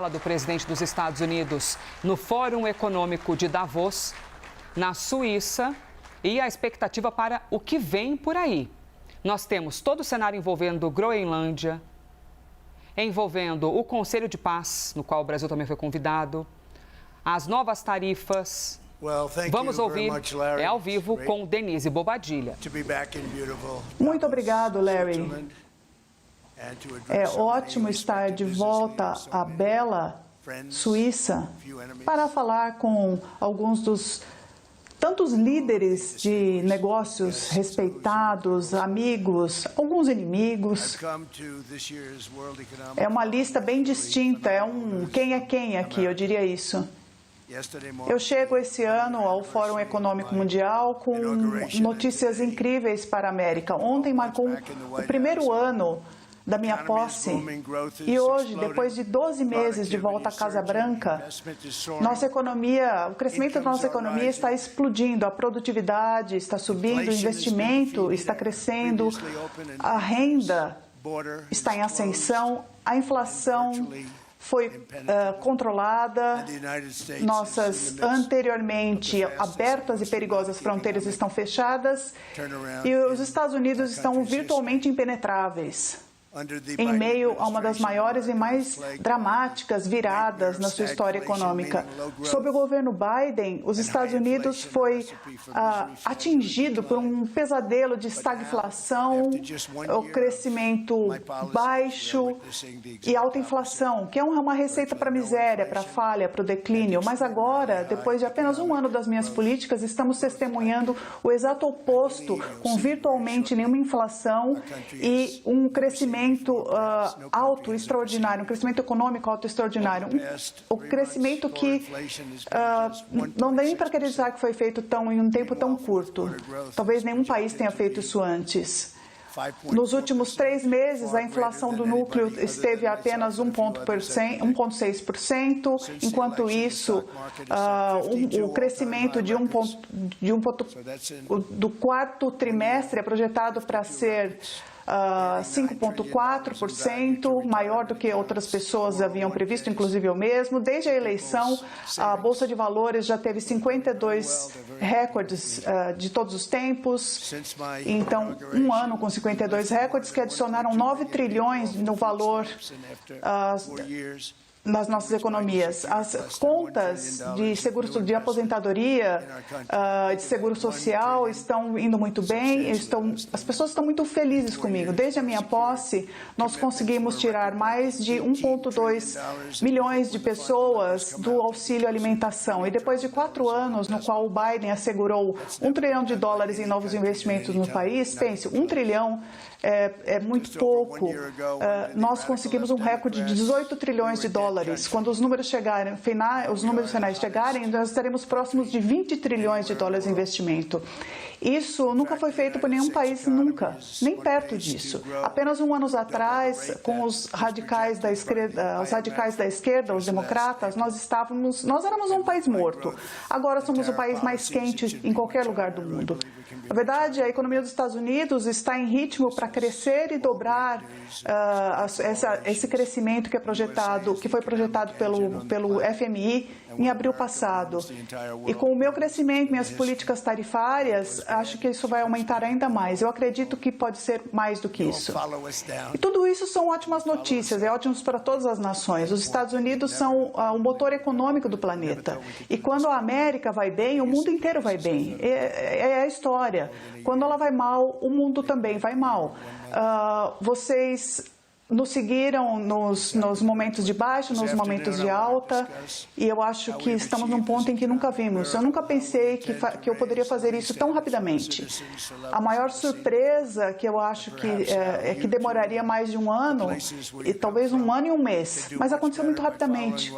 Fala do presidente dos Estados Unidos no Fórum Econômico de Davos, na Suíça, e a expectativa para o que vem por aí. Nós temos todo o cenário envolvendo Groenlândia, envolvendo o Conselho de Paz, no qual o Brasil também foi convidado, as novas tarifas. Vamos ouvir, é ao vivo, com Denise Bobadilla. Muito obrigado, Larry. É ótimo estar de volta à bela Suíça para falar com alguns dos tantos líderes de negócios respeitados, amigos, alguns inimigos. É uma lista bem distinta, é um quem é quem aqui, eu diria isso. Eu chego esse ano ao Fórum Econômico Mundial com notícias incríveis para a América. Ontem marcou o primeiro ano da minha posse, e hoje, depois de 12 meses de volta à Casa Branca, o crescimento da nossa economia está explodindo, a produtividade está subindo, o investimento está crescendo, a renda está em ascensão, a inflação foi controlada, nossas anteriormente abertas e perigosas fronteiras estão fechadas e os Estados Unidos estão virtualmente impenetráveis, em meio a uma das maiores e mais dramáticas viradas na sua história econômica. Sob o governo Biden, os Estados Unidos foi atingido por um pesadelo de estagflação, o crescimento baixo e alta inflação, que é uma receita para a miséria, para a falha, para o declínio. Mas agora, depois de apenas um ano das minhas políticas, estamos testemunhando o exato oposto, com virtualmente nenhuma inflação e um crescimento alto, extraordinário, um crescimento econômico alto, extraordinário, um crescimento que não dá nem para acreditar que foi feito em um tempo tão curto. Talvez nenhum país tenha feito isso antes. Nos últimos 3 meses, a inflação do núcleo esteve a apenas 1,6%, enquanto isso, o crescimento do quarto trimestre é projetado para ser 5,4%, maior do que outras pessoas haviam previsto, inclusive eu mesmo. Desde a eleição, a Bolsa de Valores já teve 52 recordes de todos os tempos. Então, um ano com 52 recordes que adicionaram 9 trilhões no valor nas nossas economias. As contas de seguro de aposentadoria, de seguro social estão indo muito bem, as pessoas estão muito felizes comigo. Desde a minha posse, nós conseguimos tirar mais de 1,2 milhões de pessoas do auxílio alimentação. E depois de 4 anos, no qual o Biden assegurou $1 trilhão em novos investimentos no país, pense, 1 trilhão é muito pouco. Nós conseguimos um recorde de $18 trilhões. Quando os números finais chegarem, nós estaremos próximos de $20 trilhões em investimento. Isso nunca foi feito por nenhum país, nunca, nem perto disso. Apenas um ano atrás, com os radicais da esquerda, os democratas, nós éramos um país morto. Agora somos o país mais quente em qualquer lugar do mundo. Na verdade, a economia dos Estados Unidos está em ritmo para crescer e dobrar esse crescimento que foi projetado pelo FMI em abril passado. E com o meu crescimento, minhas políticas tarifárias, acho que isso vai aumentar ainda mais. Eu acredito que pode ser mais do que isso. E tudo isso são ótimas notícias, é ótimo para todas as nações. Os Estados Unidos são o motor econômico do planeta. E quando a América vai bem, o mundo inteiro vai bem. É a história. Quando ela vai mal, o mundo também vai mal. Vocês nos seguiram nos momentos de baixa, nos momentos de alta, e eu acho que estamos num ponto em que nunca vimos. Eu nunca pensei que eu poderia fazer isso tão rapidamente. A maior surpresa que eu acho é que demoraria mais de um ano, e talvez 1 ano e 1 mês, mas aconteceu muito rapidamente.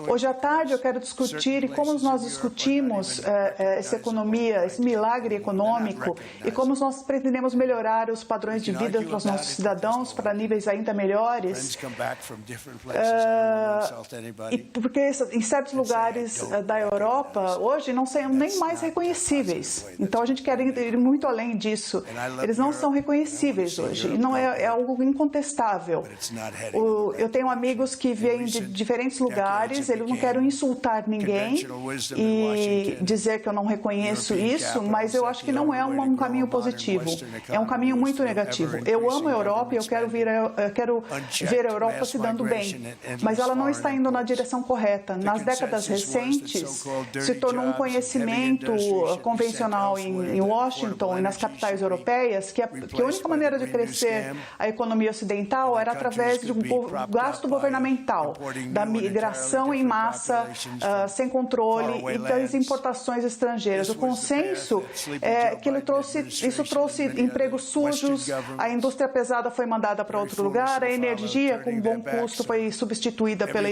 Hoje à tarde eu quero discutir e como nós discutimos essa economia, esse milagre econômico, e como nós pretendemos melhorar os padrões de vida para os nossos cidadãos para níveis ainda melhores, porque em certos lugares da Europa, hoje, não são nem mais reconhecíveis. Então, a gente quer ir muito além disso. Eles não são reconhecíveis hoje, e não é algo incontestável. Eu tenho amigos que vêm de diferentes lugares, eles não querem insultar ninguém e dizer que eu não reconheço isso, mas eu acho que não é um caminho positivo, é um caminho muito negativo. Eu amo a Europa e eu quero ver a Europa se dando bem, mas ela não está indo na direção correta. Nas décadas recentes, se tornou um conhecimento convencional em Washington e nas capitais europeias que a única maneira de crescer a economia ocidental era através de um gasto governamental, da migração em massa sem controle e das importações estrangeiras. O consenso é que isso trouxe empregos sujos, a indústria pesada foi mandada para outro lugar, a energia com bom custo foi substituída pelo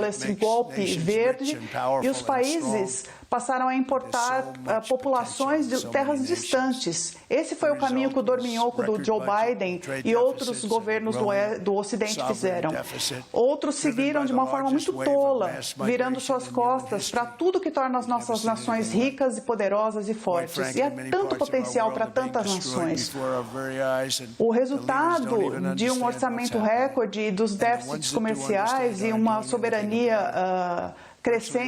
esse golpe verde e os países passaram a importar populações de terras distantes. Esse foi o caminho que o dorminhoco do Joe Biden e outros governos do Ocidente fizeram. Outros seguiram de uma forma muito tola, virando suas costas para tudo que torna as nossas nações ricas e poderosas e fortes. E há tanto potencial para tantas nações. O resultado de um orçamento recorde, dos déficits comerciais e uma soberania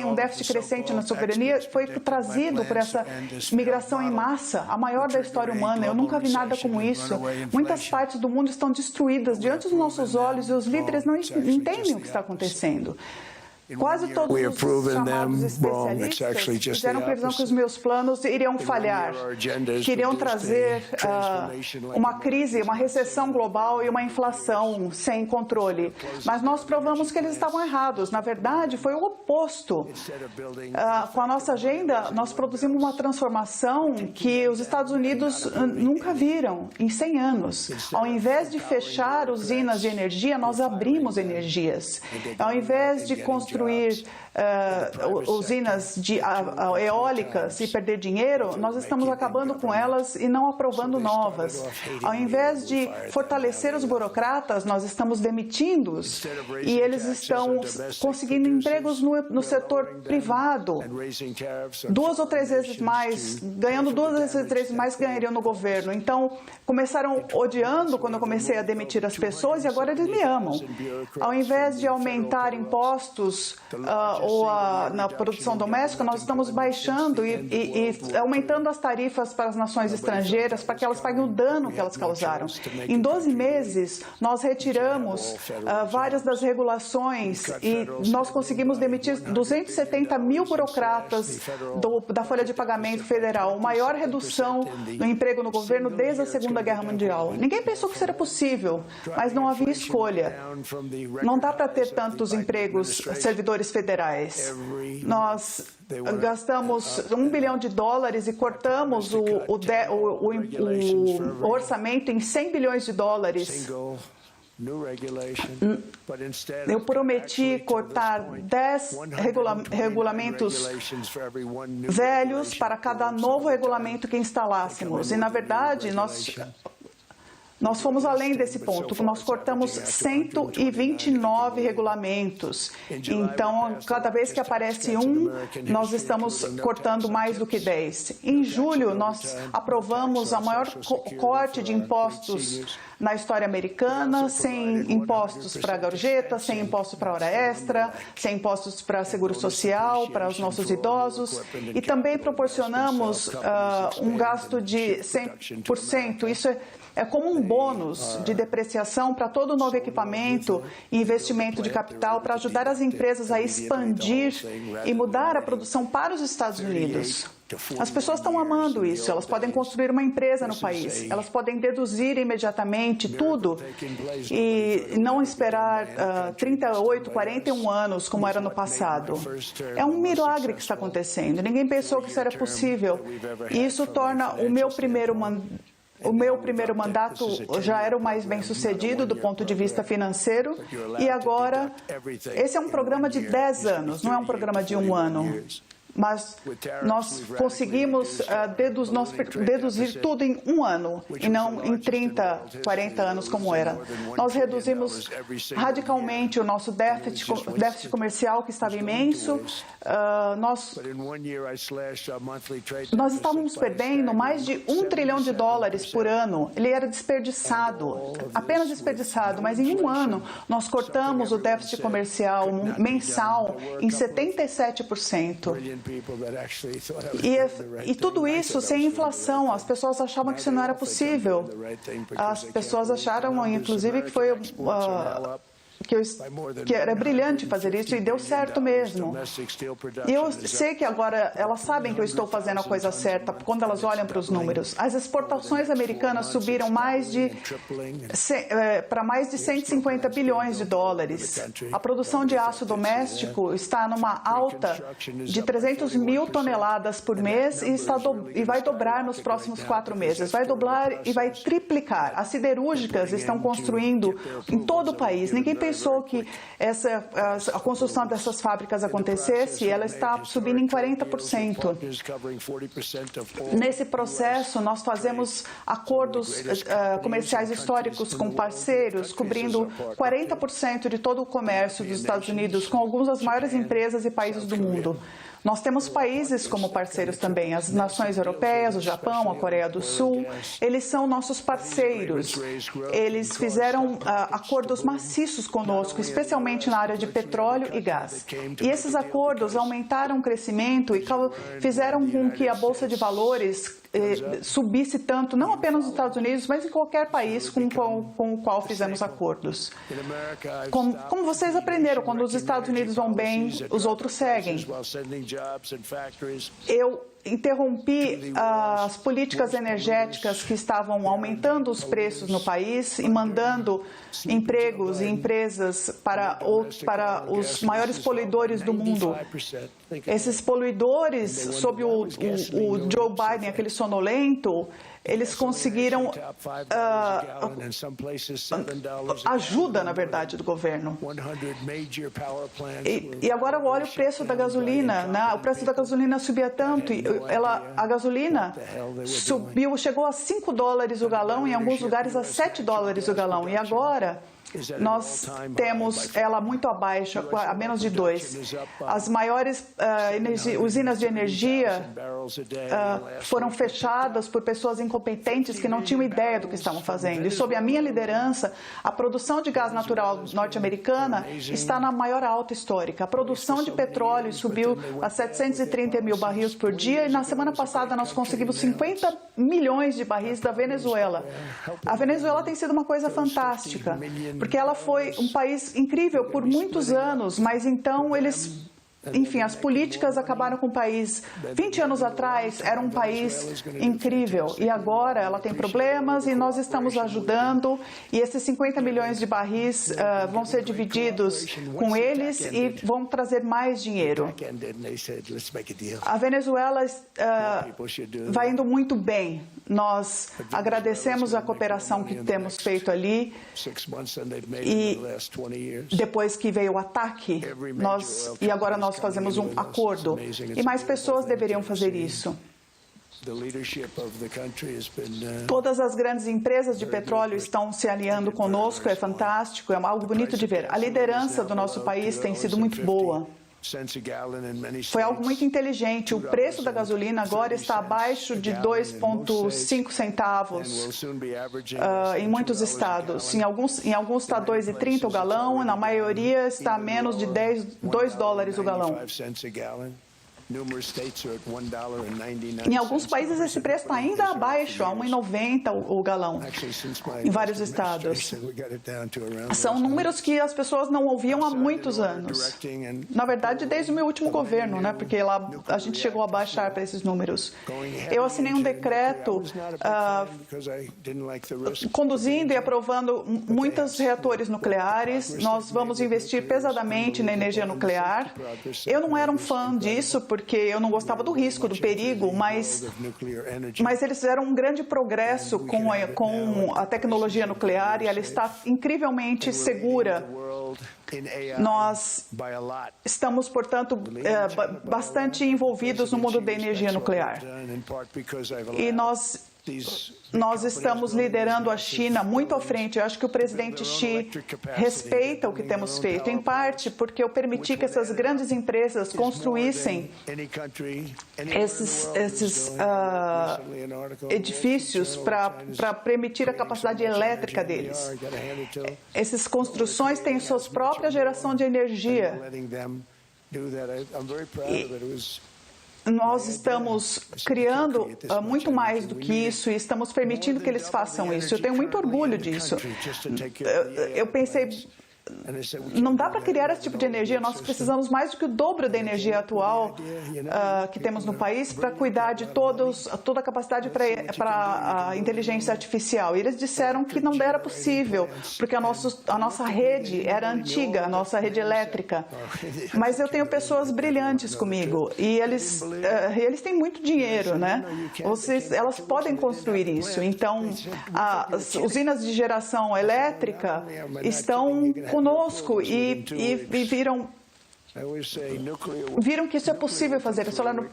um déficit crescente na soberania foi trazido por essa migração em massa, a maior da história humana. Eu nunca vi nada como isso. Muitas partes do mundo estão destruídas diante dos nossos olhos e os líderes não entendem o que está acontecendo. Quase todos os chamados especialistas fizeram previsão que os meus planos iriam falhar, que iriam trazer uma crise, uma recessão global e uma inflação sem controle. Mas nós provamos que eles estavam errados. Na verdade, foi o oposto. Com a nossa agenda, nós produzimos uma transformação que os Estados Unidos nunca viram em 100 anos. Ao invés de fechar usinas de energia, nós abrimos energias. Ao invés de construir usinas eólicas e perder dinheiro, nós estamos acabando com elas e não aprovando novas. Ao invés de fortalecer os burocratas, nós estamos demitindo-os e eles estão conseguindo empregos no setor privado. 2 ou 3 vezes mais, ganhando 2 ou 3 vezes mais que ganhariam no governo. Então, começaram odiando quando eu comecei a demitir as pessoas e agora eles me amam. Ao invés de aumentar impostos na produção doméstica, nós estamos baixando e aumentando as tarifas para as nações estrangeiras para que elas paguem o dano que elas causaram. Em 12 meses, nós retiramos várias das regulações e nós conseguimos demitir 270 mil burocratas da folha de pagamento federal, a maior redução no emprego no governo desde a Segunda Guerra Mundial. Ninguém pensou que isso era possível, mas não havia escolha. Não dá para ter tantos empregos servidores federais. Nós gastamos $1 bilhão e cortamos o orçamento em $100 bilhões. Eu prometi cortar 10 regulamentos velhos para cada novo regulamento que instalássemos. E, na verdade, nós fomos além desse ponto, nós cortamos 129 regulamentos. Então, cada vez que aparece um, nós estamos cortando mais do que 10. Em julho, nós aprovamos a maior corte de impostos na história americana, sem impostos para gorjeta, sem impostos para hora extra, sem impostos para seguro social, para os nossos idosos. E também proporcionamos um gasto de 100%. Isso é como um bônus de depreciação para todo novo equipamento e investimento de capital para ajudar as empresas a expandir e mudar a produção para os Estados Unidos. As pessoas estão amando isso, elas podem construir uma empresa no país, elas podem deduzir imediatamente tudo e não esperar 38, 41 anos como era no passado. É um milagre que está acontecendo, ninguém pensou que isso era possível e isso torna o meu primeiro mandato já era o mais bem-sucedido do ponto de vista financeiro e agora esse é um programa de 10 anos, não é um programa de 1 ano. mas nós conseguimos deduzir tudo em um ano e não em 30, 40 anos como era. Nós reduzimos radicalmente o nosso déficit comercial, que estava imenso. Nós estávamos perdendo mais de $1 trilhão por ano. Ele era desperdiçado, apenas desperdiçado, mas em um ano nós cortamos o déficit comercial mensal em 77%. E tudo isso sem inflação. As pessoas achavam que isso não era possível. As pessoas acharam, inclusive, que foi que era brilhante fazer isso e deu certo mesmo. E eu sei que agora elas sabem que eu estou fazendo a coisa certa quando elas olham para os números. As exportações americanas subiram para mais de 150 bilhões de dólares. A produção de aço doméstico está numa alta de 300 mil toneladas por mês e vai dobrar nos próximos 4 meses. Vai dobrar e vai triplicar. As siderúrgicas estão construindo em todo o país. Ninguém pensou que a construção dessas fábricas acontecesse, ela está subindo em 40%. Nesse processo, nós fazemos acordos comerciais históricos com parceiros, cobrindo 40% de todo o comércio dos Estados Unidos com algumas das maiores empresas e países do mundo. Nós temos países como parceiros também, as nações europeias, o Japão, a Coreia do Sul. Eles são nossos parceiros. Eles fizeram acordos maciços conosco, especialmente na área de petróleo e gás. E esses acordos aumentaram o crescimento e fizeram com que a Bolsa de Valores subisse tanto, não apenas nos Estados Unidos, mas em qualquer país com o qual fizemos acordos. Como vocês aprenderam, quando os Estados Unidos vão bem, os outros seguem. Eu interrompi as políticas energéticas que estavam aumentando os preços no país e mandando empregos e empresas para os maiores poluidores do mundo. Esses poluidores, sob o Joe Biden, aquele sonolento, eles conseguiram ajuda, na verdade, do governo. E agora eu olho o preço da gasolina, né? O preço da gasolina subia tanto, a gasolina subiu, chegou a $5 o galão, em alguns lugares a $7 o galão. E agora nós temos ela muito abaixo, a menos de 2. As maiores usinas de energia foram fechadas por pessoas incompetentes que não tinham ideia do que estavam fazendo. E sob a minha liderança, a produção de gás natural norte-americana está na maior alta histórica. A produção de petróleo subiu a 730 mil barris por dia e na semana passada nós conseguimos 50 milhões de barris da Venezuela. A Venezuela tem sido uma coisa fantástica, porque ela foi um país incrível por muitos anos, mas então enfim, as políticas acabaram com o país. 20 anos atrás era um país incrível e agora ela tem problemas e nós estamos ajudando e esses 50 milhões de barris vão ser divididos com eles e vão trazer mais dinheiro. A Venezuela vai indo muito bem. Nós agradecemos a cooperação que temos feito ali e depois que veio o ataque, e agora nós fazemos um acordo. E mais pessoas deveriam fazer isso. Todas as grandes empresas de petróleo estão se alinhando conosco, é fantástico, é algo bonito de ver. A liderança do nosso país tem sido muito boa. Foi algo muito inteligente. O preço da gasolina agora está abaixo de 2,5 centavos em muitos estados. Em alguns está 2,30 o galão, na maioria está a menos de $2 o galão. Em alguns países esse preço está ainda abaixo, a 1,90 o galão, em vários estados. São números que as pessoas não ouviam há muitos anos. Na verdade, desde o meu último governo, né? Porque lá a gente chegou a baixar para esses números. Eu assinei um decreto conduzindo e aprovando muitos reatores nucleares. Nós vamos investir pesadamente na energia nuclear. Eu não era um fã disso, porque porque eu não gostava do risco, do perigo, mas eles fizeram um grande progresso com a tecnologia nuclear e ela está incrivelmente segura. Nós estamos, portanto, bastante envolvidos no mundo da energia nuclear. E nós estamos liderando a China muito à frente. Eu acho que o presidente Xi respeita o que temos feito, em parte porque eu permiti que essas grandes empresas construíssem esses edifícios para permitir a capacidade elétrica deles. Essas construções têm suas próprias geração de energia. Nós estamos criando muito mais do que isso e estamos permitindo que eles façam isso. Eu tenho muito orgulho disso. Eu pensei, não dá para criar esse tipo de energia, nós precisamos mais do que o dobro da energia atual que temos no país para cuidar de toda a capacidade para a inteligência artificial. E eles disseram que não era possível, porque a nossa rede era antiga, a nossa rede elétrica. Mas eu tenho pessoas brilhantes comigo e eles têm muito dinheiro, né? Elas podem construir isso. Então, as usinas de geração elétrica estão conosco e viram que isso é possível fazer. Eles falaram,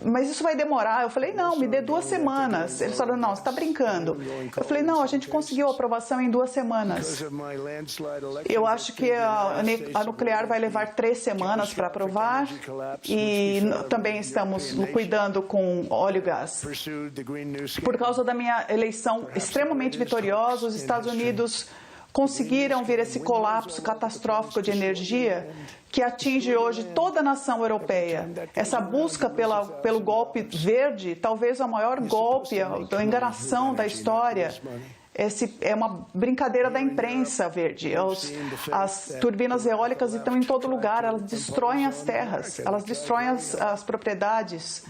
mas isso vai demorar. Eu falei, não, me dê 2 semanas. Eles falaram, não, você está brincando. Eu falei, não, a gente conseguiu a aprovação em 2 semanas. Eu acho que a nuclear vai levar 3 semanas para aprovar e também estamos cuidando com óleo e gás. Por causa da minha eleição extremamente vitoriosa, os Estados Unidos conseguiram ver esse colapso catastrófico de energia que atinge hoje toda a nação europeia. Essa busca pelo golpe verde, talvez o maior golpe, a enganação da história. É uma brincadeira da imprensa verde. As turbinas eólicas estão em todo lugar, elas destroem as terras, elas destroem as propriedades.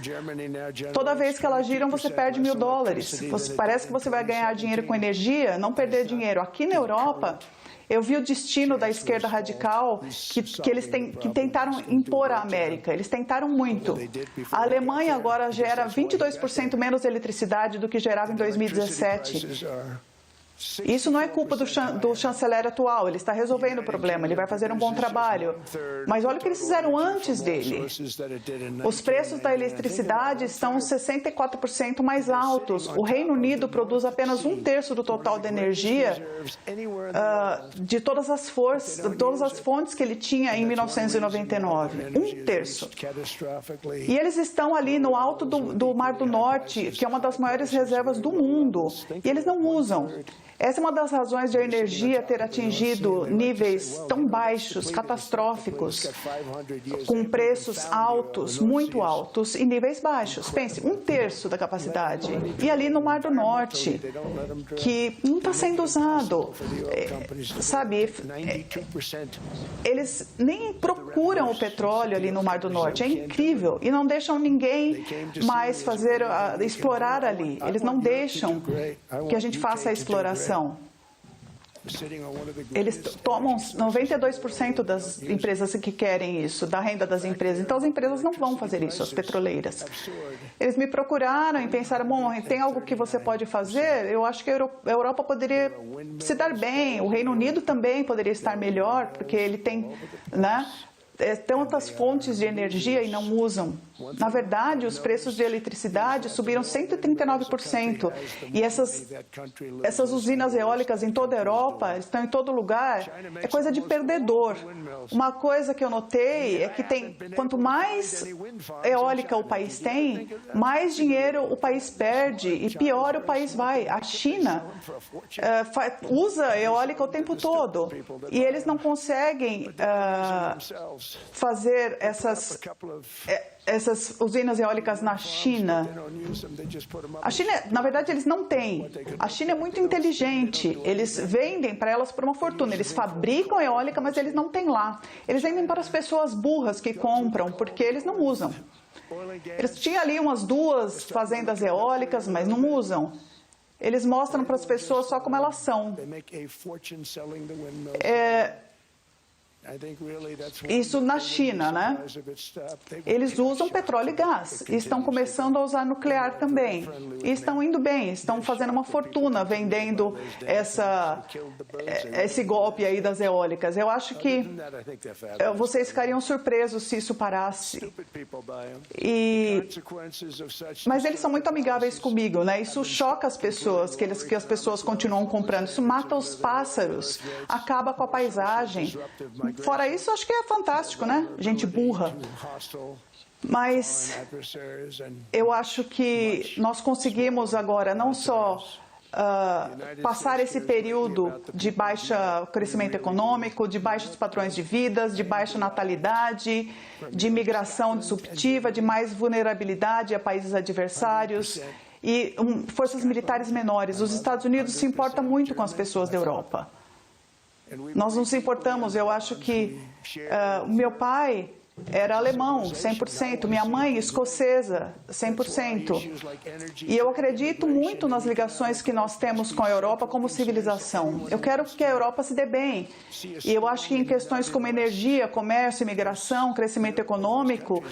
Toda vez que elas giram, você perde $1.000. Parece que você vai ganhar dinheiro com energia, não perder dinheiro. Aqui na Europa, eu vi o destino da esquerda radical que tentaram impor à América. Eles tentaram muito. A Alemanha agora gera 22% menos eletricidade do que gerava em 2017. Isso não é culpa do chanceler atual, ele está resolvendo o problema, ele vai fazer um bom trabalho. Mas olha o que eles fizeram antes dele. Os preços da eletricidade estão 64% mais altos. O Reino Unido produz apenas 1/3 do total da energia de todas as fontes que ele tinha em 1999. 1/3. E eles estão ali no alto do Mar do Norte, que é uma das maiores reservas do mundo, e eles não usam. Essa é uma das razões de a energia ter atingido níveis tão baixos, catastróficos, com preços altos, muito altos, e níveis baixos. Pense, 1/3 da capacidade. E ali no Mar do Norte, que não está sendo usado. Sabe, eles nem procuram o petróleo ali no Mar do Norte. É incrível. E não deixam ninguém mais explorar ali. Eles não deixam que a gente faça a exploração. Eles tomam 92% das empresas que querem isso, da renda das empresas. Então, as empresas não vão fazer isso, as petroleiras. Eles me procuraram e pensaram, bom, tem algo que você pode fazer? Eu acho que a Europa poderia se dar bem, o Reino Unido também poderia estar melhor, porque ele tem, né, tantas fontes de energia e não usam. Na verdade, os preços de eletricidade subiram 139%. E essas usinas eólicas em toda a Europa, estão em todo lugar, é coisa de perdedor. Uma coisa que eu notei é que quanto mais eólica o país tem, mais dinheiro o país perde e pior o país vai. A China usa eólica o tempo todo e eles não conseguem fazer essas usinas eólicas na China. A China, na verdade, eles não têm. A China é muito inteligente. Eles vendem para elas por uma fortuna. Eles fabricam eólica, mas eles não têm lá. Eles vendem para as pessoas burras que compram, porque eles não usam. Eles tinham ali umas 2 fazendas eólicas, mas não usam. Eles mostram para as pessoas só como elas são. Isso na China, né? Eles usam petróleo e gás. E estão começando a usar nuclear também. E estão indo bem, estão fazendo uma fortuna vendendo esse golpe aí das eólicas. Eu acho que vocês ficariam surpresos se isso parasse. Mas eles são muito amigáveis comigo, né? Isso choca as pessoas, que as pessoas continuam comprando. Isso mata os pássaros, acaba com a paisagem. Fora isso, acho que é fantástico, né? Gente burra. Mas eu acho que nós conseguimos agora não só passar esse período de baixo crescimento econômico, de baixos padrões de vida, de baixa natalidade, de migração disruptiva, de mais vulnerabilidade a países adversários e forças militares menores. Os Estados Unidos se importam muito com as pessoas da Europa. Nós nos importamos. Eu acho que o meu pai era alemão, 100%, minha mãe escocesa, 100%. E eu acredito muito nas ligações que nós temos com a Europa como civilização. Eu quero que a Europa se dê bem. E eu acho que em questões como energia, comércio, imigração, crescimento econômico,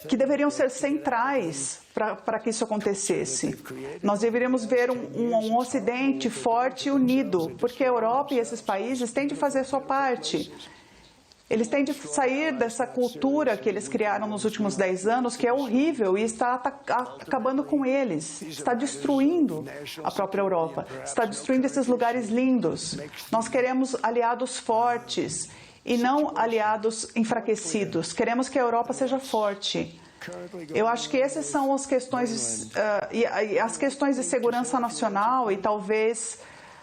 que deveriam ser centrais para que isso acontecesse. Nós deveríamos ver um Ocidente forte e unido, porque a Europa e esses países têm de fazer a sua parte. Eles têm de sair dessa cultura que eles criaram nos últimos 10 anos, que é horrível e está acabando com eles, está destruindo a própria Europa, está destruindo esses lugares lindos. Nós queremos aliados fortes e não aliados enfraquecidos. Queremos que a Europa seja forte. Eu acho que essas são as questões, as questões de segurança nacional e talvez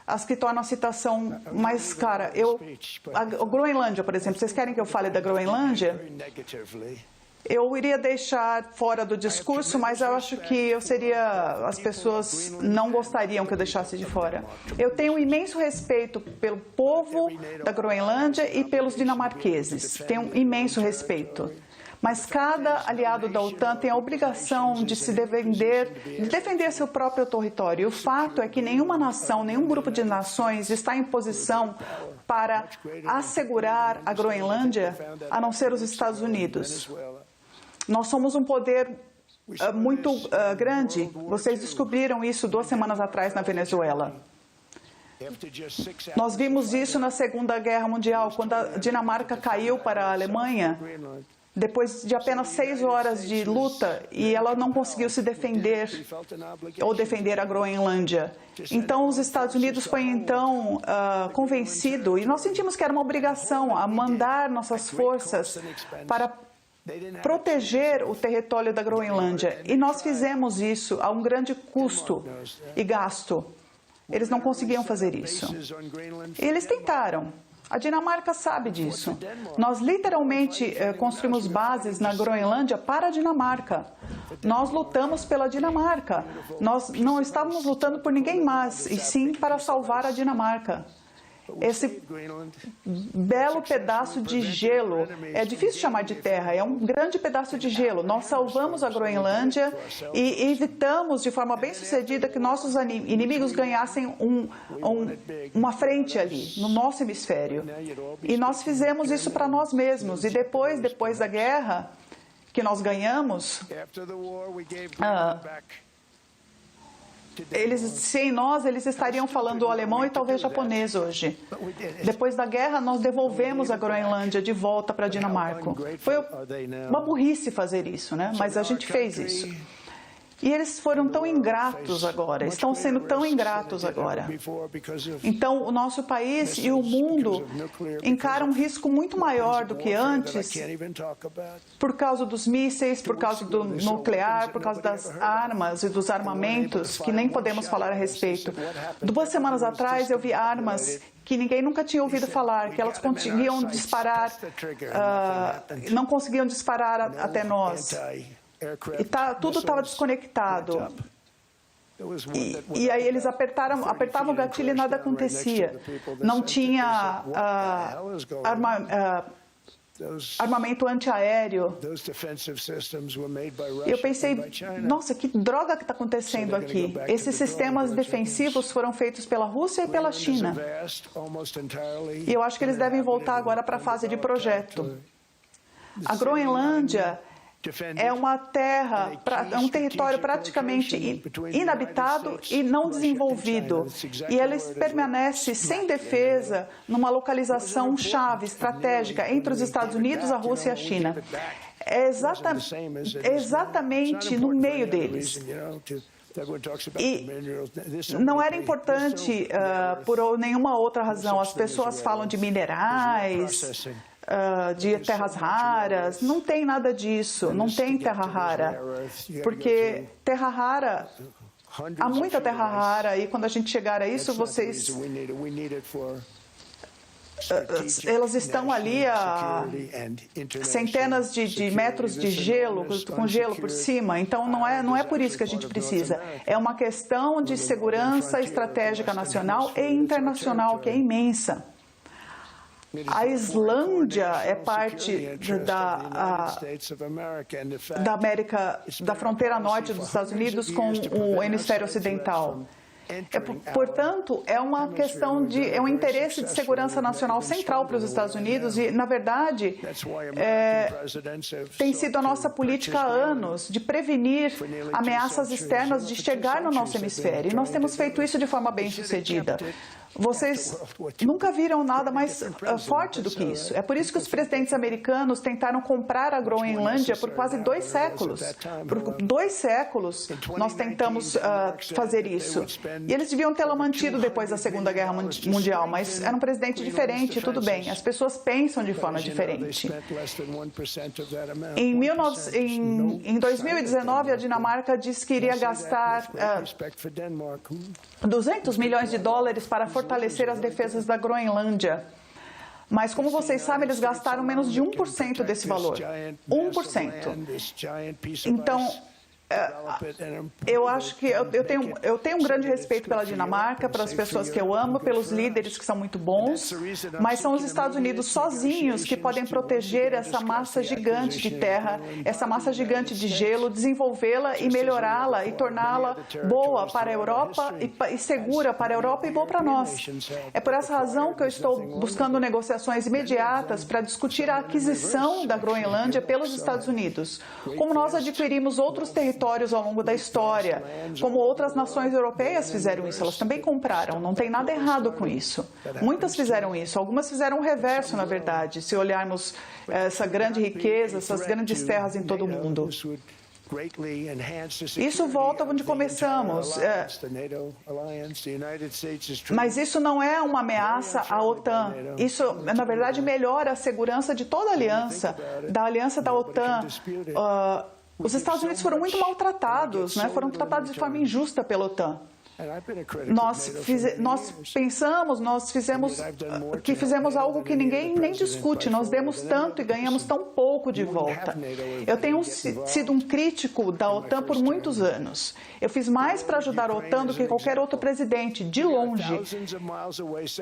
as que tornam a situação mais clara. A Groenlândia, por exemplo, vocês querem que eu fale da Groenlândia? Eu iria deixar fora do discurso, mas eu acho que as pessoas não gostariam que eu deixasse de fora. Eu tenho um imenso respeito pelo povo da Groenlândia e pelos dinamarqueses. Tenho um imenso respeito. Mas cada aliado da OTAN tem a obrigação de se defender seu próprio território. E o fato é que nenhuma nação, nenhum grupo de nações está em posição para assegurar a Groenlândia, a não ser os Estados Unidos. Nós somos um poder muito grande. Vocês descobriram isso 2 semanas atrás na Venezuela. Nós vimos isso na Segunda Guerra Mundial, quando a Dinamarca caiu para a Alemanha. Depois de apenas 6 horas de luta, e ela não conseguiu se defender ou defender a Groenlândia. Então, os Estados Unidos foi então convencido, e nós sentimos que era uma obrigação a mandar nossas forças para proteger o território da Groenlândia. E nós fizemos isso a um grande custo e gasto. Eles não conseguiam fazer isso. E eles tentaram. A Dinamarca sabe disso. Nós literalmente construímos bases na Groenlândia para a Dinamarca. Nós lutamos pela Dinamarca. Nós não estávamos lutando por ninguém mais, e sim para salvar a Dinamarca. Esse belo pedaço de gelo, é difícil chamar de terra, é um grande pedaço de gelo. Nós salvamos a Groenlândia e evitamos de forma bem sucedida que nossos inimigos ganhassem uma frente ali, no nosso hemisfério. E nós fizemos isso para nós mesmos. E depois da guerra que nós ganhamos, sem nós, eles estariam falando alemão e talvez japonês hoje. Depois da guerra, nós devolvemos a Groenlândia de volta para a Dinamarca. Foi uma burrice fazer isso, né? Mas a gente fez isso. E eles foram tão ingratos agora, estão sendo tão ingratos agora. Então, o nosso país e o mundo encaram um risco muito maior do que antes por causa dos mísseis, por causa do nuclear, por causa das armas e dos armamentos, que nem podemos falar a respeito. 2 semanas atrás, eu vi armas que ninguém nunca tinha ouvido falar, que elas conseguiam disparar, não conseguiam disparar até nós. E tudo estava desconectado. E aí eles apertavam o gatilho e nada acontecia. Não tinha armamento antiaéreo. E eu pensei, nossa, que droga que está acontecendo aqui? Esses sistemas defensivos foram feitos pela Rússia e pela China. E eu acho que eles devem voltar agora para a fase de projeto. A Groenlândia é uma terra, é um território praticamente inabitado e não desenvolvido. E ele permanece sem defesa numa localização chave, estratégica, entre os Estados Unidos, a Rússia e a China. É exatamente no meio deles. E não era importante por nenhuma outra razão. As pessoas falam de minerais, de terras raras. Não tem nada disso, não tem terra rara, porque terra rara, há muita terra rara, e quando a gente chegar a isso, elas estão ali a centenas de metros de gelo, com gelo por cima. Então, não é por isso que a gente precisa. É uma questão de segurança estratégica nacional e internacional, que é imensa. A Islândia é parte da América, da fronteira norte dos Estados Unidos com o hemisfério ocidental. Portanto, é uma questão é um interesse de segurança nacional central para os Estados Unidos e, na verdade, tem sido a nossa política há anos de prevenir ameaças externas de chegar no nosso hemisfério. E nós temos feito isso de forma bem-sucedida. Vocês nunca viram nada mais forte do que isso. É por isso que os presidentes americanos tentaram comprar a Groenlândia por quase 2 séculos. Por 2 séculos nós tentamos fazer isso. E eles deviam tê-la mantido depois da Segunda Guerra Mundial, mas era um presidente diferente, tudo bem. As pessoas pensam de forma diferente. Em 2019, a Dinamarca disse que iria gastar $200 milhões para fortalecer as defesas da Groenlândia. Mas, como vocês sabem, eles gastaram menos de 1% desse valor. 1%. Então, eu acho que eu tenho um grande respeito pela Dinamarca, pelas pessoas que eu amo, pelos líderes que são muito bons, mas são os Estados Unidos sozinhos que podem proteger essa massa gigante de terra, essa massa gigante de gelo, desenvolvê-la e melhorá-la e torná-la boa para a Europa e segura para a Europa e boa para nós. É por essa razão que eu estou buscando negociações imediatas para discutir a aquisição da Groenlândia pelos Estados Unidos, como nós adquirimos outros territórios ao longo da história, como outras nações europeias fizeram isso, elas também compraram, não tem nada errado com isso. Muitas fizeram isso, algumas fizeram o reverso, na verdade, se olharmos essa grande riqueza, essas grandes terras em todo o mundo. Isso volta onde começamos. Mas isso não é uma ameaça à OTAN. Isso, na verdade, melhora a segurança de toda a aliança, da aliança da OTAN. Os Estados Unidos foram muito maltratados, né? Foram tratados de forma injusta pela OTAN. Nós fizemos algo que ninguém nem discute. Nós demos tanto e ganhamos tão pouco de volta. Eu tenho sido um crítico da OTAN por muitos anos. Eu fiz mais para ajudar a OTAN do que qualquer outro presidente, de longe.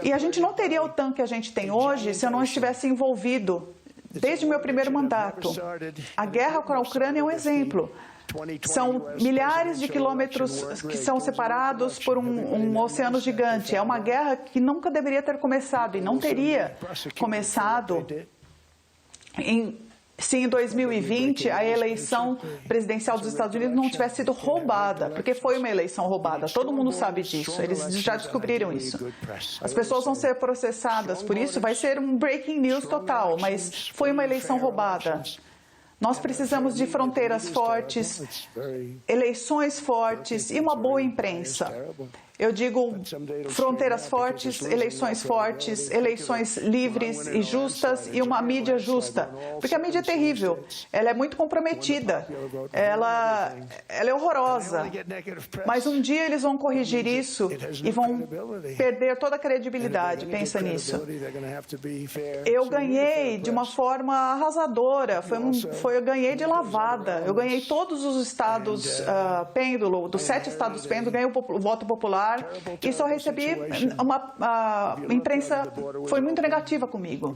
E a gente não teria a OTAN que a gente tem hoje se eu não estivesse envolvido desde o meu primeiro mandato. A guerra com a Ucrânia é um exemplo. São milhares de quilômetros que são separados por um oceano gigante. É uma guerra que nunca deveria ter começado e não teria começado se em 2020 a eleição presidencial dos Estados Unidos não tivesse sido roubada, porque foi uma eleição roubada. Todo mundo sabe disso, eles já descobriram isso. As pessoas vão ser processadas por isso, vai ser um breaking news total, mas foi uma eleição roubada. Nós precisamos de fronteiras fortes, eleições fortes e uma boa imprensa. Eu digo fronteiras fortes, eleições livres e justas e uma mídia justa. Porque a mídia é terrível, ela é muito comprometida, ela é horrorosa. Mas um dia eles vão corrigir isso e vão perder toda a credibilidade, pensa nisso. Eu ganhei de uma forma arrasadora, eu ganhei de lavada. Eu ganhei todos os estados pêndulo, dos 7 estados pêndulo, ganhei o voto popular. celular e só recebi a imprensa foi muito negativa comigo.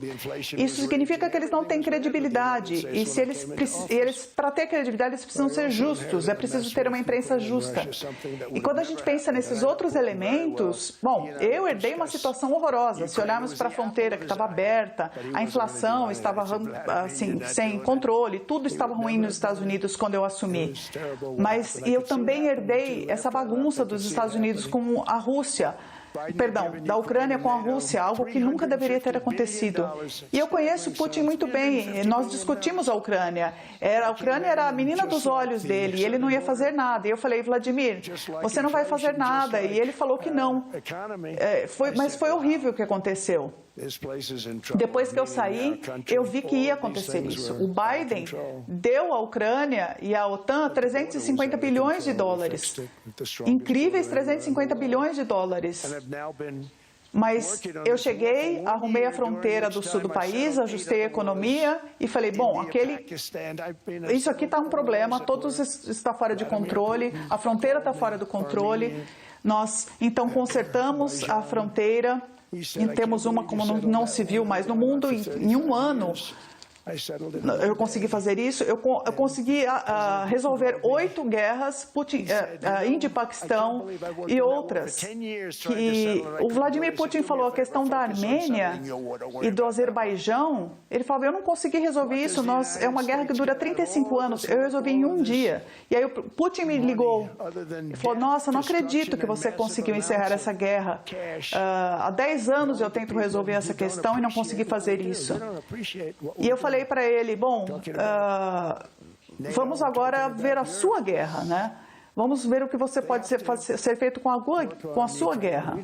Isso significa que eles não têm credibilidade e se eles para ter credibilidade eles precisam ser justos, é preciso ter uma imprensa justa. E quando a gente pensa nesses outros elementos, bom, eu herdei uma situação horrorosa. Se olharmos para a fronteira que estava aberta, a inflação estava assim, sem controle, tudo estava ruim nos Estados Unidos quando eu assumi. Mas eu também herdei essa bagunça dos Estados Unidos com a Rússia. Perdão, da Ucrânia com a Rússia, algo que nunca deveria ter acontecido. E eu conheço Putin muito bem, nós discutimos a Ucrânia. A Ucrânia era a menina dos olhos dele, e ele não ia fazer nada. E eu falei, Vladimir, você não vai fazer nada. E ele falou que não. Mas foi horrível o que aconteceu. Depois que eu saí, eu vi que ia acontecer isso. O Biden deu à Ucrânia e à OTAN 350 bilhões de dólares. Incríveis 350 bilhões de dólares. Mas eu cheguei, arrumei a fronteira do sul do país, ajustei a economia e falei, bom, isso aqui está um problema, todos está fora de controle, a fronteira está fora do controle. Nós, então, consertamos a fronteira. E temos uma como não se viu mais no mundo em um ano. Eu consegui fazer isso. Eu consegui resolver 8 guerras, Índia e Paquistão e outras. Que o Vladimir Putin falou a questão da Armênia e do Azerbaijão. Ele falou, eu não consegui resolver isso. É uma guerra que dura 35 anos. Eu resolvi em um dia. E aí o Putin me ligou e falou, nossa, não acredito que você conseguiu encerrar essa guerra. Há 10 anos eu tento resolver essa questão e não consegui fazer isso. E eu falei para ele, bom, vamos agora ver a sua guerra, né? Vamos ver o que você pode ser feito com a sua guerra.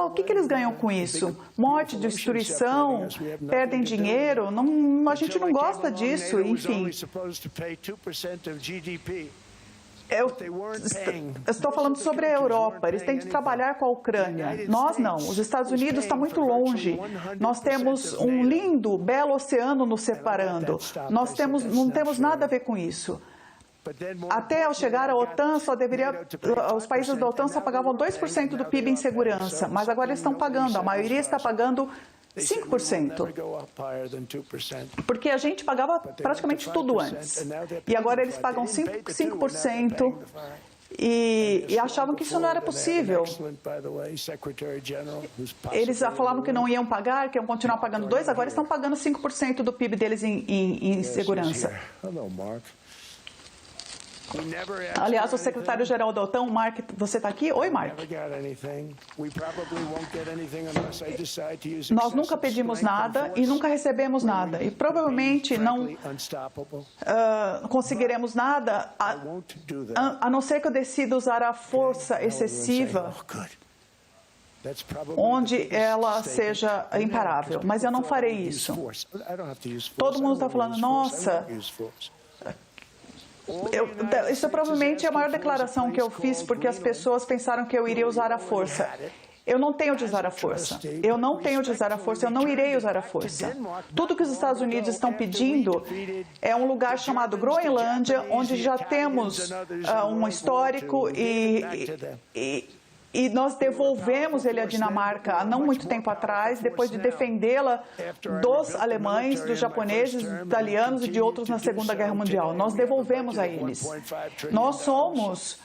O que eles ganham com isso? Morte, destruição, perdem dinheiro? A gente não gosta disso, enfim. Eu estou falando sobre a Europa, eles têm que trabalhar com a Ucrânia. Nós não, os Estados Unidos está muito longe. Nós temos um lindo, belo oceano nos separando. Não temos nada a ver com isso. Até ao chegar à OTAN, os países da OTAN só pagavam 2% do PIB em segurança, mas agora eles estão pagando, a maioria está pagando 5%, porque a gente pagava praticamente tudo antes, e agora eles pagam 5%, e achavam que isso não era possível. Eles falavam que não iam pagar, que iam continuar pagando 2%, agora estão pagando 5% do PIB deles em segurança. Aliás, o secretário-geral da OTAN, Mark, você está aqui? Oi, Mark. Nós nunca pedimos nada e nunca recebemos nada. E provavelmente não conseguiremos nada, a não ser que eu decida usar a força excessiva, onde ela seja imparável. Mas eu não farei isso. Todo mundo está falando, nossa... Isso provavelmente é a maior declaração que eu fiz, porque as pessoas pensaram que eu iria usar a força. Eu não tenho de usar a força. Eu não tenho de usar a força. Eu não irei usar a força. Tudo que os Estados Unidos estão pedindo é um lugar chamado Groenlândia, onde já temos um histórico e nós devolvemos ele à Dinamarca há não muito tempo atrás, depois de defendê-la dos alemães, dos japoneses, dos italianos e de outros na Segunda Guerra Mundial. Nós devolvemos a eles. Nós somos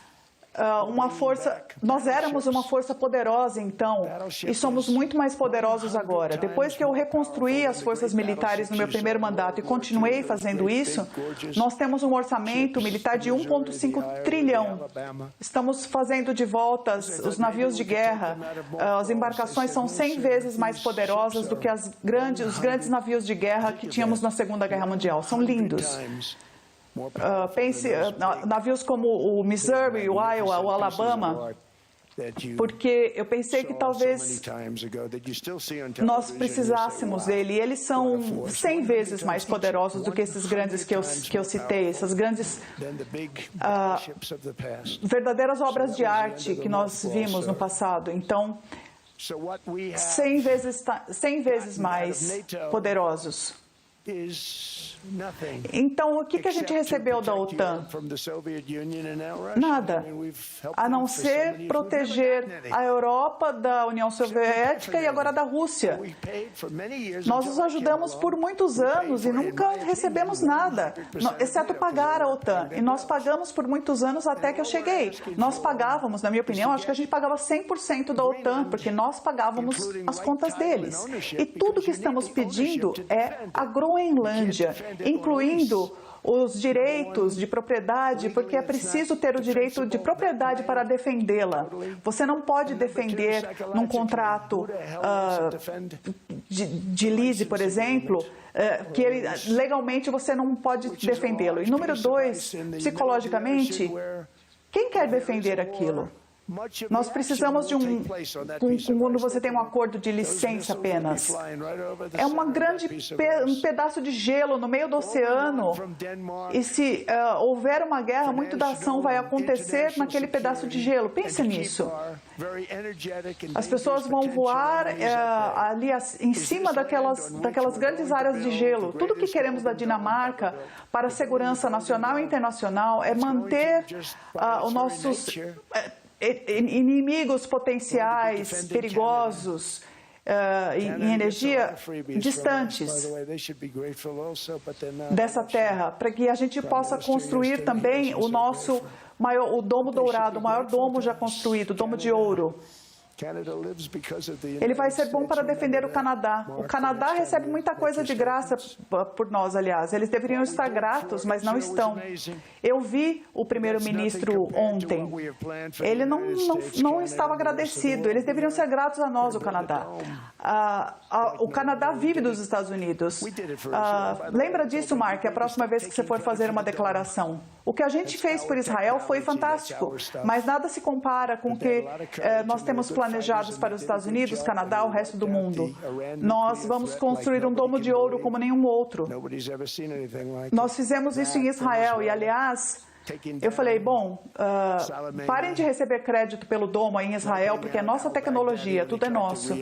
nós éramos uma força poderosa então, e somos muito mais poderosos agora. Depois que eu reconstruí as forças militares no meu primeiro mandato e continuei fazendo isso, nós temos um orçamento militar de 1,5 trilhão. Estamos fazendo de volta os navios de guerra. As embarcações são 100 vezes mais poderosas do que os grandes navios de guerra que tínhamos na Segunda Guerra Mundial. São lindos. Pense navios como o Missouri, o Iowa, o Alabama, porque eu pensei que talvez nós precisássemos dele. E eles são 100 vezes mais poderosos do que esses grandes que eu citei, essas grandes verdadeiras obras de arte que nós vimos no passado. Então, 100 vezes mais poderosos. Então, o que a gente recebeu da OTAN? Nada, a não ser proteger a Europa da União Soviética e agora da Rússia. Nós os ajudamos por muitos anos e nunca recebemos nada, exceto pagar a OTAN. E nós pagamos por muitos anos até que eu cheguei. Nós pagávamos, na minha opinião, acho que a gente pagava 100% da OTAN, porque nós pagávamos as contas deles. E tudo que estamos pedindo é a Groenlândia, incluindo os direitos de propriedade, porque é preciso ter o direito de propriedade para defendê-la. Você não pode defender num contrato de lease, por exemplo, que legalmente você não pode defendê-lo. E número 2, psicologicamente, quem quer defender aquilo? Nós precisamos de quando você tem um acordo de licença apenas. É um pedaço de gelo no meio do oceano e se houver uma guerra, muita da ação vai acontecer naquele pedaço de gelo. Pense nisso. As pessoas vão voar ali em cima daquelas grandes áreas de gelo. Tudo que queremos da Dinamarca para a segurança nacional e internacional é manter os nossos inimigos potenciais, perigosos, em energia distantes dessa terra, para que a gente possa construir também o Domo Dourado, o maior domo já construído, o Domo de Ouro. Ele vai ser bom para defender o Canadá. O Canadá recebe muita coisa de graça por nós, aliás. Eles deveriam estar gratos, mas não estão. Eu vi o primeiro-ministro ontem. Ele não estava agradecido. Eles deveriam ser gratos a nós, o Canadá. O Canadá vive dos Estados Unidos. Lembra disso, Mark, a próxima vez que você for fazer uma declaração. O que a gente fez por Israel foi fantástico, mas nada se compara com o que nós temos planejados para os Estados Unidos, Canadá, o resto do mundo. Nós vamos construir um domo de ouro como nenhum outro. Nós fizemos isso em Israel e, aliás, eu falei, bom, parem de receber crédito pelo domo aí em Israel, porque é nossa tecnologia, tudo é nosso.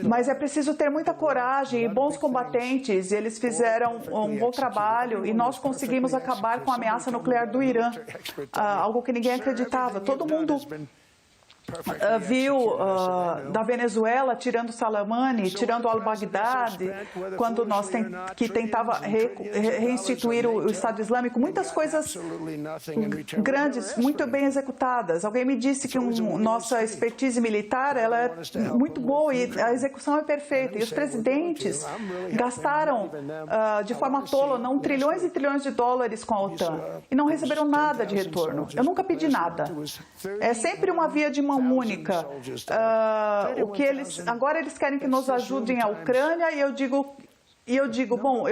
Mas é preciso ter muita coragem e bons combatentes. Eles fizeram um bom trabalho e nós conseguimos acabar com a ameaça nuclear do Irã, algo que ninguém acreditava. Todo mundo viu da Venezuela tirando Soleimani, tirando al-Baghdadi, quando nós tentava reinstituir o Estado Islâmico, muitas coisas grandes, muito bem executadas. Alguém me disse que nossa expertise militar ela é muito boa e a execução é perfeita. E os presidentes gastaram de forma tola, não trilhões e trilhões de dólares com a OTAN e não receberam nada de retorno. Eu nunca pedi nada. É sempre uma via de mão única. Agora eles querem que nos ajudem a Ucrânia e eu digo, bom,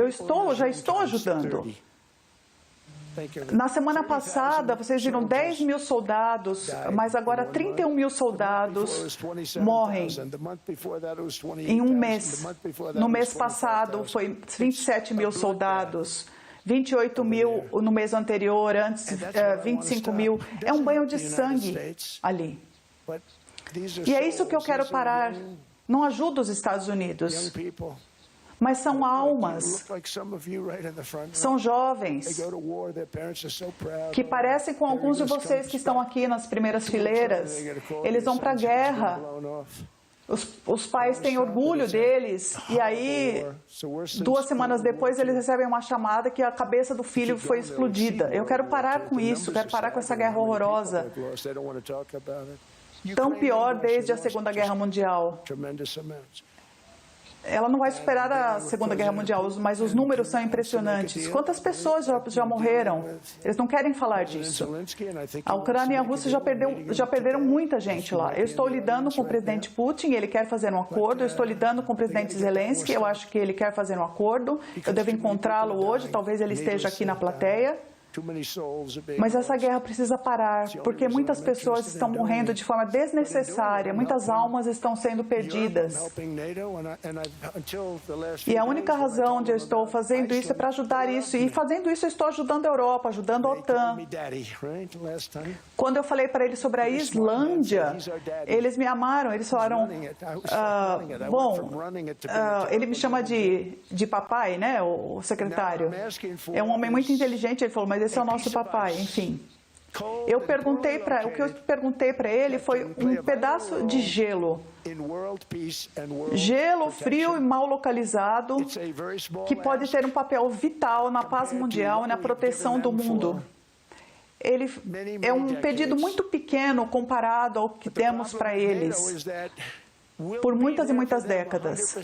já estou ajudando. Na semana passada, vocês viram 10 mil soldados, mas agora 31 mil soldados morrem em um mês. No mês passado, foi 27 mil soldados. 28 mil no mês anterior, antes 25 mil. É um banho de sangue ali. E é isso que eu quero parar. Não ajuda os Estados Unidos, mas são almas, são jovens, que parecem com alguns de vocês que estão aqui nas primeiras fileiras. Eles vão para a guerra. Os pais têm orgulho deles e aí, 2 semanas depois, eles recebem uma chamada que a cabeça do filho foi explodida. Eu quero parar com isso, quero parar com essa guerra horrorosa. Tão pior desde a Segunda Guerra Mundial. Ela não vai superar a Segunda Guerra Mundial, mas os números são impressionantes. Quantas pessoas já morreram? Eles não querem falar disso. A Ucrânia e a Rússia já perderam muita gente lá. Eu estou lidando com o presidente Putin, ele quer fazer um acordo. Eu estou lidando com o presidente Zelensky, eu acho que ele quer fazer um acordo. Eu devo encontrá-lo hoje, talvez ele esteja aqui na plateia. Mas essa guerra precisa parar, porque muitas pessoas estão morrendo de forma desnecessária, muitas almas estão sendo perdidas. E a única razão de eu estou fazendo isso é para ajudar isso. E fazendo isso, eu estou ajudando a Europa, ajudando a OTAN. Quando eu falei para eles sobre a Islândia, eles me amaram, eles falaram, ele me chama de papai, né, o secretário. É um homem muito inteligente, ele falou, mas esse é o nosso papai, enfim. O que eu perguntei para ele foi um pedaço de gelo. Gelo frio e mal localizado, que pode ter um papel vital na paz mundial e na proteção do mundo. Ele é um pedido muito pequeno comparado ao que demos para eles por muitas e muitas décadas.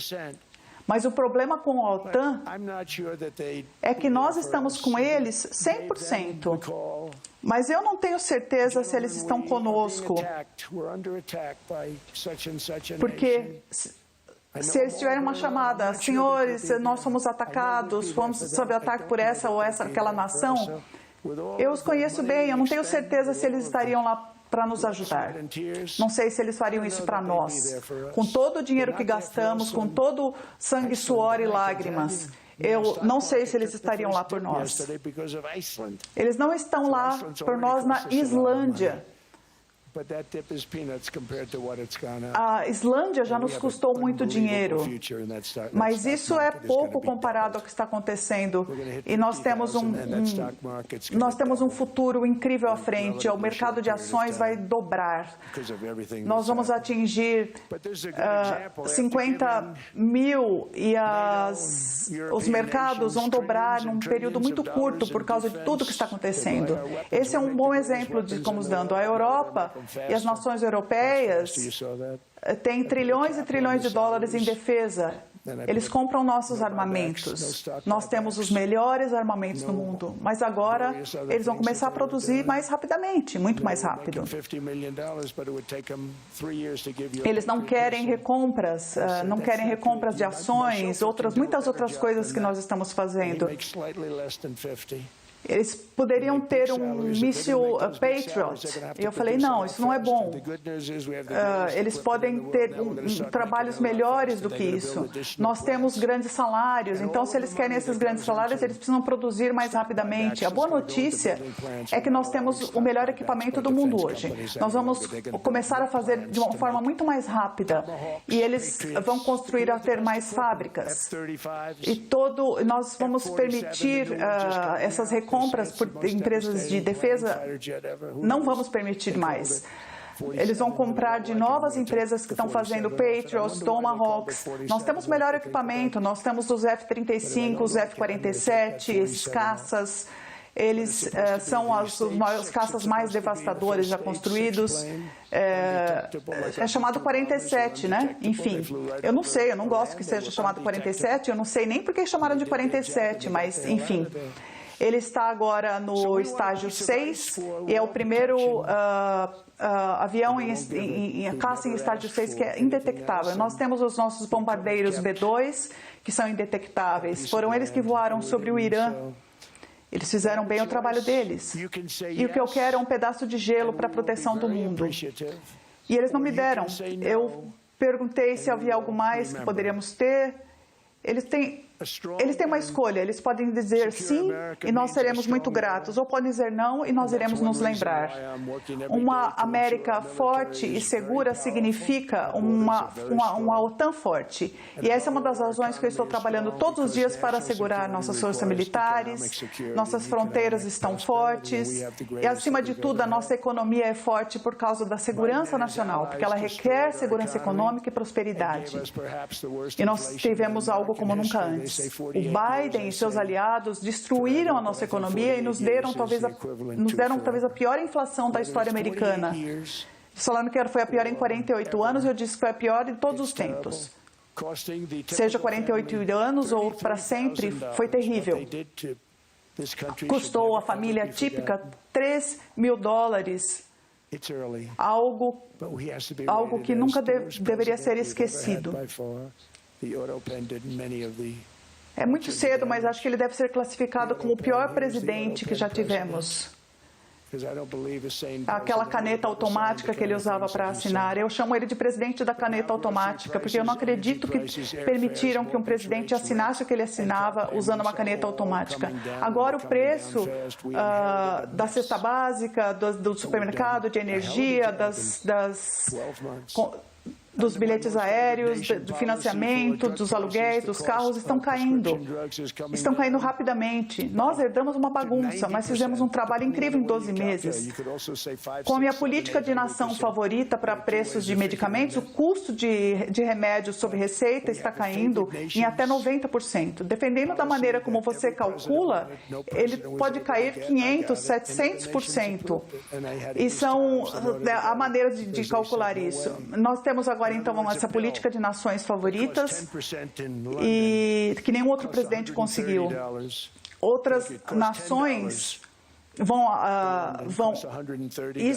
Mas o problema com a OTAN é que nós estamos com eles 100%. Mas eu não tenho certeza se eles estão conosco. Porque se eles tiverem uma chamada, senhores, nós fomos atacados, fomos sob ataque por essa ou aquela nação, eu os conheço bem, eu não tenho certeza se eles estariam lá para nos ajudar. Não sei se eles fariam isso para nós. Com todo o dinheiro que gastamos, com todo sangue, suor e lágrimas, eu não sei se eles estariam lá por nós. Eles não estão lá por nós na Islândia. A Islândia já nos custou muito dinheiro, mas isso é pouco comparado ao que está acontecendo. E nós temos um futuro incrível à frente. O mercado de ações vai dobrar. Nós vamos atingir 50 mil e os mercados vão dobrar num período muito curto por causa de tudo que está acontecendo. Esse é um bom exemplo de como estamos dando. A Europa e as nações europeias têm trilhões e trilhões de dólares em defesa. Eles compram nossos armamentos. Nós temos os melhores armamentos no mundo. Mas agora eles vão começar a produzir mais rapidamente, muito mais rápido. Eles não querem recompras, de ações, muitas outras coisas que nós estamos fazendo. Eles poderiam ter um míssil Patriot. E eu falei, não, isso não é bom. Eles podem ter trabalhos melhores do que isso. Nós temos grandes salários, então se eles querem esses grandes salários, eles precisam produzir mais rapidamente. A boa notícia é que nós temos o melhor equipamento do mundo hoje. Nós vamos começar a fazer de uma forma muito mais rápida. E eles vão construir a ter mais fábricas. E nós vamos permitir essas recompras por empresas de defesa, não vamos permitir mais. Eles vão comprar de novas empresas que estão fazendo Patriots, Tomahawks. Nós temos melhor equipamento, nós temos os F-35, os F-47, esses caças. Eles são os caças mais devastadores já construídos. É chamado 47, né? Enfim, eu não sei, eu não gosto que seja chamado 47, eu não sei nem por que chamaram de 47, mas enfim. Ele está agora no estágio 6 e é o primeiro avião caça em estágio 6 que é indetectável. Nós temos os nossos bombardeiros B-2, que são indetectáveis. Foram eles que voaram sobre o Irã. Eles fizeram bem o trabalho deles. E o que eu quero é um pedaço de gelo para a proteção do mundo. E eles não me deram. Eu perguntei se havia algo mais que poderíamos ter. Eles têm uma escolha, eles podem dizer sim e nós seremos muito gratos, ou podem dizer não e nós iremos nos lembrar. Uma América forte e segura significa uma OTAN forte. E essa é uma das razões que eu estou trabalhando todos os dias para assegurar nossas forças militares, nossas fronteiras estão fortes e, acima de tudo, a nossa economia é forte por causa da segurança nacional, porque ela requer segurança econômica e prosperidade. E nós tivemos algo como nunca antes. O Biden e seus aliados destruíram a nossa economia e nos deram talvez a pior inflação da história americana. Falando que foi a pior em 48 anos, eu disse que foi a pior em todos os tempos. Seja 48 anos ou para sempre, foi terrível. Custou a família típica $3.000, algo que nunca deveria ser esquecido. É muito cedo, mas acho que ele deve ser classificado como o pior presidente que já tivemos. Aquela caneta automática que ele usava para assinar. Eu chamo ele de presidente da caneta automática, porque eu não acredito que permitiram que um presidente assinasse o que ele assinava usando uma caneta automática. Agora o preço da cesta básica, do supermercado, de energia, dos bilhetes aéreos, do financiamento, dos aluguéis, dos carros estão caindo. Estão caindo rapidamente. Nós herdamos uma bagunça, mas fizemos um trabalho incrível em 12 meses. Com a minha política de nação favorita para preços de medicamentos, o custo de remédios sob receita está caindo em até 90%. Dependendo da maneira como você calcula, ele pode cair 500%, 700%. E são a maneira de calcular isso. Nós temos agora, então, essa política de nações favoritas e que nenhum outro presidente conseguiu. Outras nações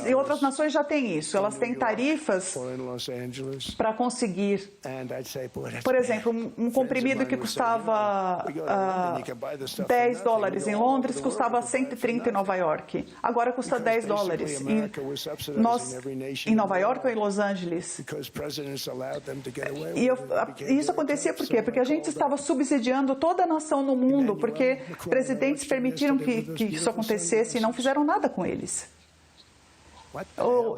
e outras nações já têm isso. Elas têm tarifas para conseguir. Por exemplo, um comprimido que custava $10 em Londres custava 130 em Nova York. Agora custa $10. Em Nova York ou em Los Angeles? E isso acontecia por quê? Porque a gente estava subsidiando toda a nação no mundo, porque presidentes permitiram que isso acontecesse e não fizeram nada com eles.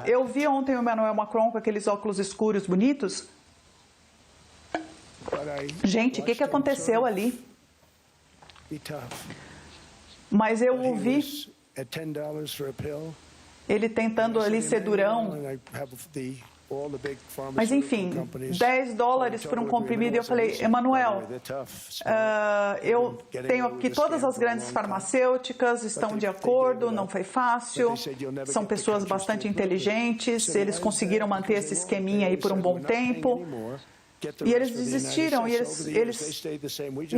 Eu vi ontem o Emmanuel Macron com aqueles óculos escuros bonitos. Gente, o que aconteceu ali? Mas eu ouvi ele tentando ali ser durão. Mas, enfim, $10 por um comprimido. E eu falei, Emmanuel, eu tenho aqui todas as grandes farmacêuticas, estão de acordo, não foi fácil, são pessoas bastante inteligentes, eles conseguiram manter esse esqueminha aí por um bom tempo. E eles desistiram, e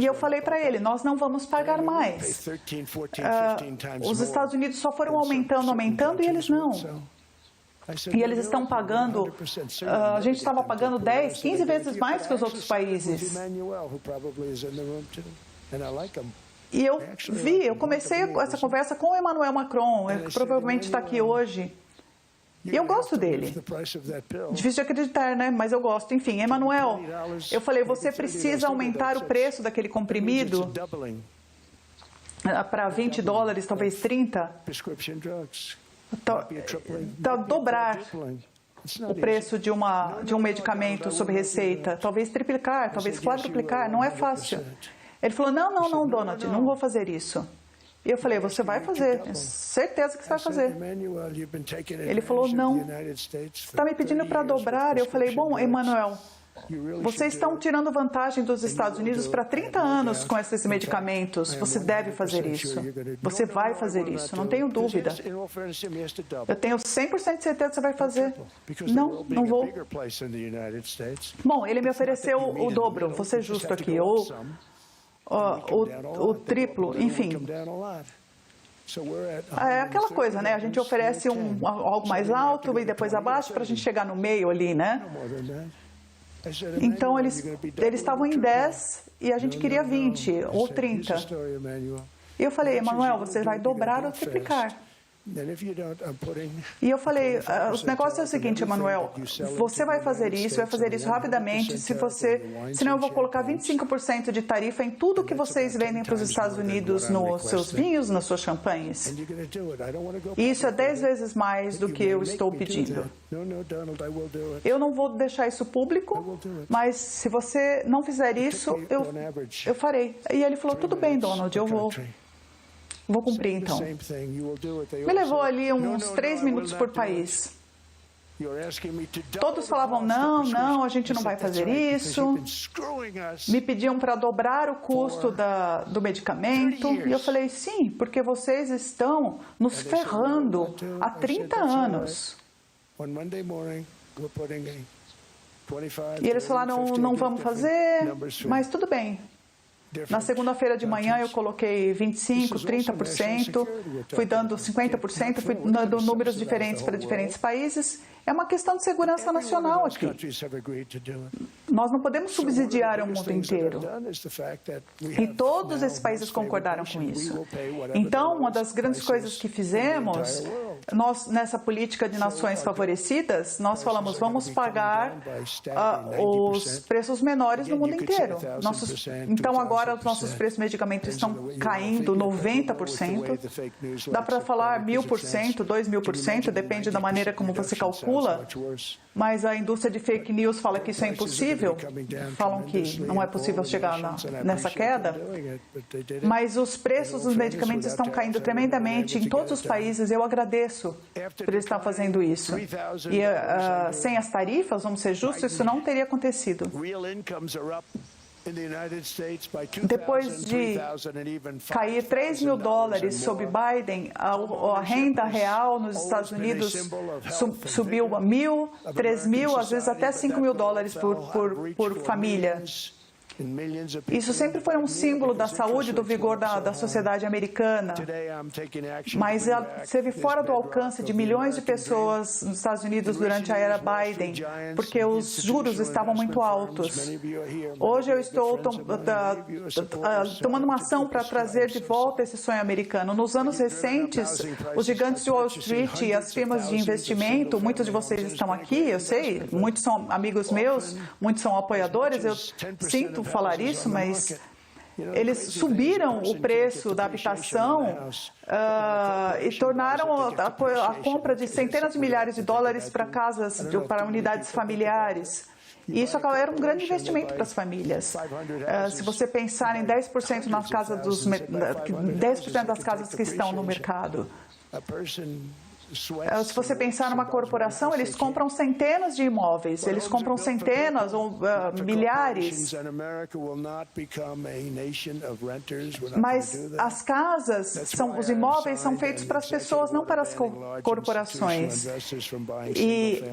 eu falei para ele, nós não vamos pagar mais. Os Estados Unidos só foram aumentando, e eles não. E eles estão pagando, a gente estava pagando 10, 15 vezes mais que os outros países. E eu comecei essa conversa com o Emmanuel Macron, que provavelmente está aqui hoje. E eu gosto dele. Difícil de acreditar, né? Mas eu gosto. Enfim, Emmanuel, eu falei, você precisa aumentar o preço daquele comprimido para $20, talvez 30. Dobrar o preço de um medicamento sob receita, talvez triplicar, talvez quadruplicar, não é fácil. Ele falou, não, Donald, não vou fazer isso. E eu falei, você vai fazer, tenho certeza que você vai fazer. Ele falou, não, você está me pedindo para dobrar. Eu falei, bom, Emmanuel, vocês estão tirando vantagem dos Estados Unidos para 30 anos com esses medicamentos. Você deve fazer isso. Você vai fazer isso, não tenho dúvida. Eu tenho 100% de certeza que você vai fazer. Não vou. Bom, ele me ofereceu o dobro, vou ser justo aqui, ou o triplo, enfim. É aquela coisa, né? A gente oferece algo mais alto e depois abaixo para a gente chegar no meio ali, né? Então, eles estavam em 10 e a gente queria 20 ou 30. E eu falei, Emmanuel, você vai dobrar ou triplicar. E eu falei, o negócio é o seguinte, Emmanuel, você vai fazer isso rapidamente, senão eu vou colocar 25% de tarifa em tudo que vocês vendem para os Estados Unidos nos seus vinhos, nas suas champanhes. E isso é 10 vezes mais do que eu estou pedindo. Eu não vou deixar isso público, mas se você não fizer isso, eu farei. E ele falou, tudo bem, Donald, eu vou cumprir, então. Me levou ali uns 3 minutos por país. Todos falavam, não, a gente não vai fazer isso. Me pediam para dobrar o custo do medicamento. E eu falei, sim, porque vocês estão nos ferrando há 30 anos. E eles falaram, não vamos fazer, mas tudo bem. Na segunda-feira de manhã eu coloquei 25%, 30%, fui dando 50%, fui dando números diferentes para diferentes países. É uma questão de segurança nacional aqui. Nós não podemos subsidiar o mundo inteiro. E todos esses países concordaram com isso. Então, uma das grandes coisas que fizemos, nós, nessa política de nações favorecidas, nós falamos, vamos pagar os preços menores no mundo inteiro. Então, agora, os nossos preços de medicamentos estão caindo 90%. Dá para falar 1.000%, 2.000%, depende da maneira como você calcula. Mas a indústria de fake news fala que isso é impossível, falam que não é possível chegar nessa queda. Mas os preços dos medicamentos estão caindo tremendamente em todos os países. Eu agradeço por eles estar fazendo isso. E sem as tarifas, vamos ser justos, isso não teria acontecido. Depois de cair $3.000 sob Biden, a renda real nos Estados Unidos subiu a $1.000, $3.000, às vezes até $5.000 por família. Isso sempre foi um símbolo da saúde e do vigor da sociedade americana, mas ela esteve fora do alcance de milhões de pessoas nos Estados Unidos durante a era Biden, porque os juros estavam muito altos. Hoje eu estou tomando uma ação para trazer de volta esse sonho americano. Nos anos recentes, os gigantes de Wall Street e as firmas de investimento, muitos de vocês estão aqui, eu sei, muitos são amigos meus, muitos são apoiadores, eu sinto falar isso, mas eles subiram o preço da habitação e tornaram a compra de centenas de milhares de dólares para casas, para unidades familiares. E isso era um grande investimento para as famílias. Se você pensar em 10% nas casas 10% das casas que estão no mercado. Se você pensar numa corporação, eles compram centenas de imóveis, eles compram centenas ou milhares. Mas as casas, os imóveis são feitos para as pessoas, não para as corporações. E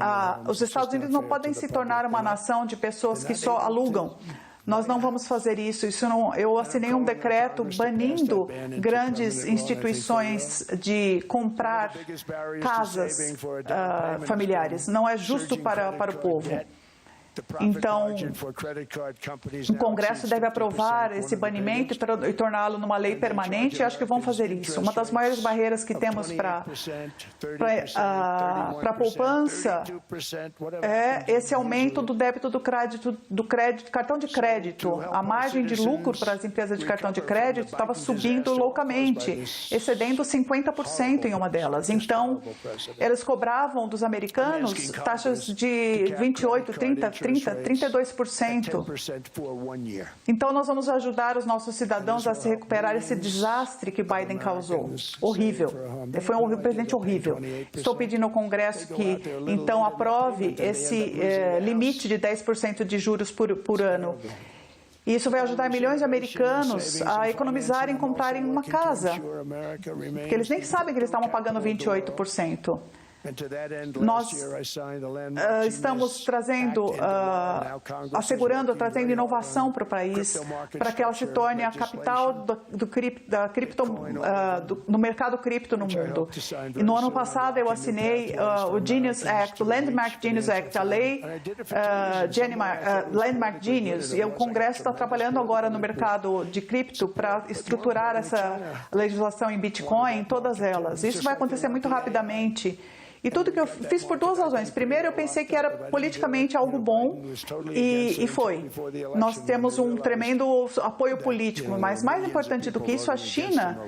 os Estados Unidos não podem se tornar uma nação de pessoas que só alugam. Nós não vamos fazer isso. Eu assinei um decreto banindo grandes instituições de comprar casas familiares. Não é justo para o povo. Então, o Congresso deve aprovar esse banimento e torná-lo numa lei permanente. Acho que vão fazer isso. Uma das maiores barreiras que temos para a poupança é esse aumento do débito do cartão de crédito. A margem de lucro para as empresas de cartão de crédito estava subindo loucamente, excedendo 50% em uma delas. Então, eles cobravam dos americanos taxas de 28%, 30%, 32%. Então, nós vamos ajudar os nossos cidadãos a se recuperar esse desastre que Biden causou. Horrível. Foi um presidente horrível. Estou pedindo ao Congresso que, então, aprove esse limite de 10% de juros por ano. E isso vai ajudar milhões de americanos a economizarem e comprarem uma casa, porque eles nem sabem que eles estavam pagando 28%. Nós estamos trazendo, trazendo inovação para o país, para que ela se torne a capital do mercado cripto no mundo. E no ano passado eu assinei o Genius Act, o Landmark Genius Act, a lei Landmark Genius, e o Congresso está trabalhando agora no mercado de cripto para estruturar essa legislação em Bitcoin, em todas elas. Isso vai acontecer muito rapidamente. E tudo que eu fiz por duas razões. Primeiro, eu pensei que era politicamente algo bom e foi. Nós temos um tremendo apoio político, mas mais importante do que isso, a China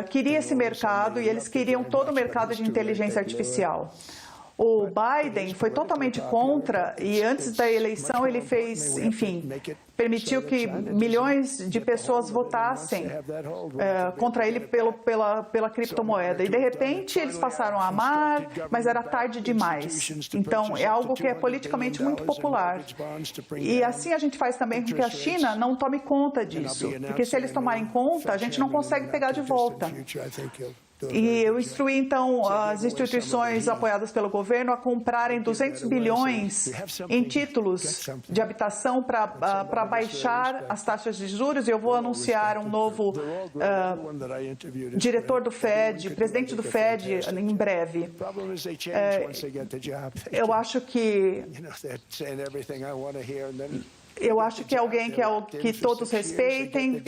queria esse mercado e eles queriam todo o mercado de inteligência artificial. O Biden foi totalmente contra e antes da eleição ele fez, enfim, permitiu que milhões de pessoas votassem contra ele pela criptomoeda. E, de repente, eles passaram a amar, mas era tarde demais. Então, é algo que é politicamente muito popular. E assim a gente faz também com que a China não tome conta disso. Porque se eles tomarem conta, a gente não consegue pegar de volta. E eu instruí, então, as instituições apoiadas pelo governo a comprarem 200 bilhões em títulos de habitação para baixar as taxas de juros. E eu vou anunciar um novo diretor do FED, presidente do FED, em breve. Eu acho que é alguém que todos respeitem.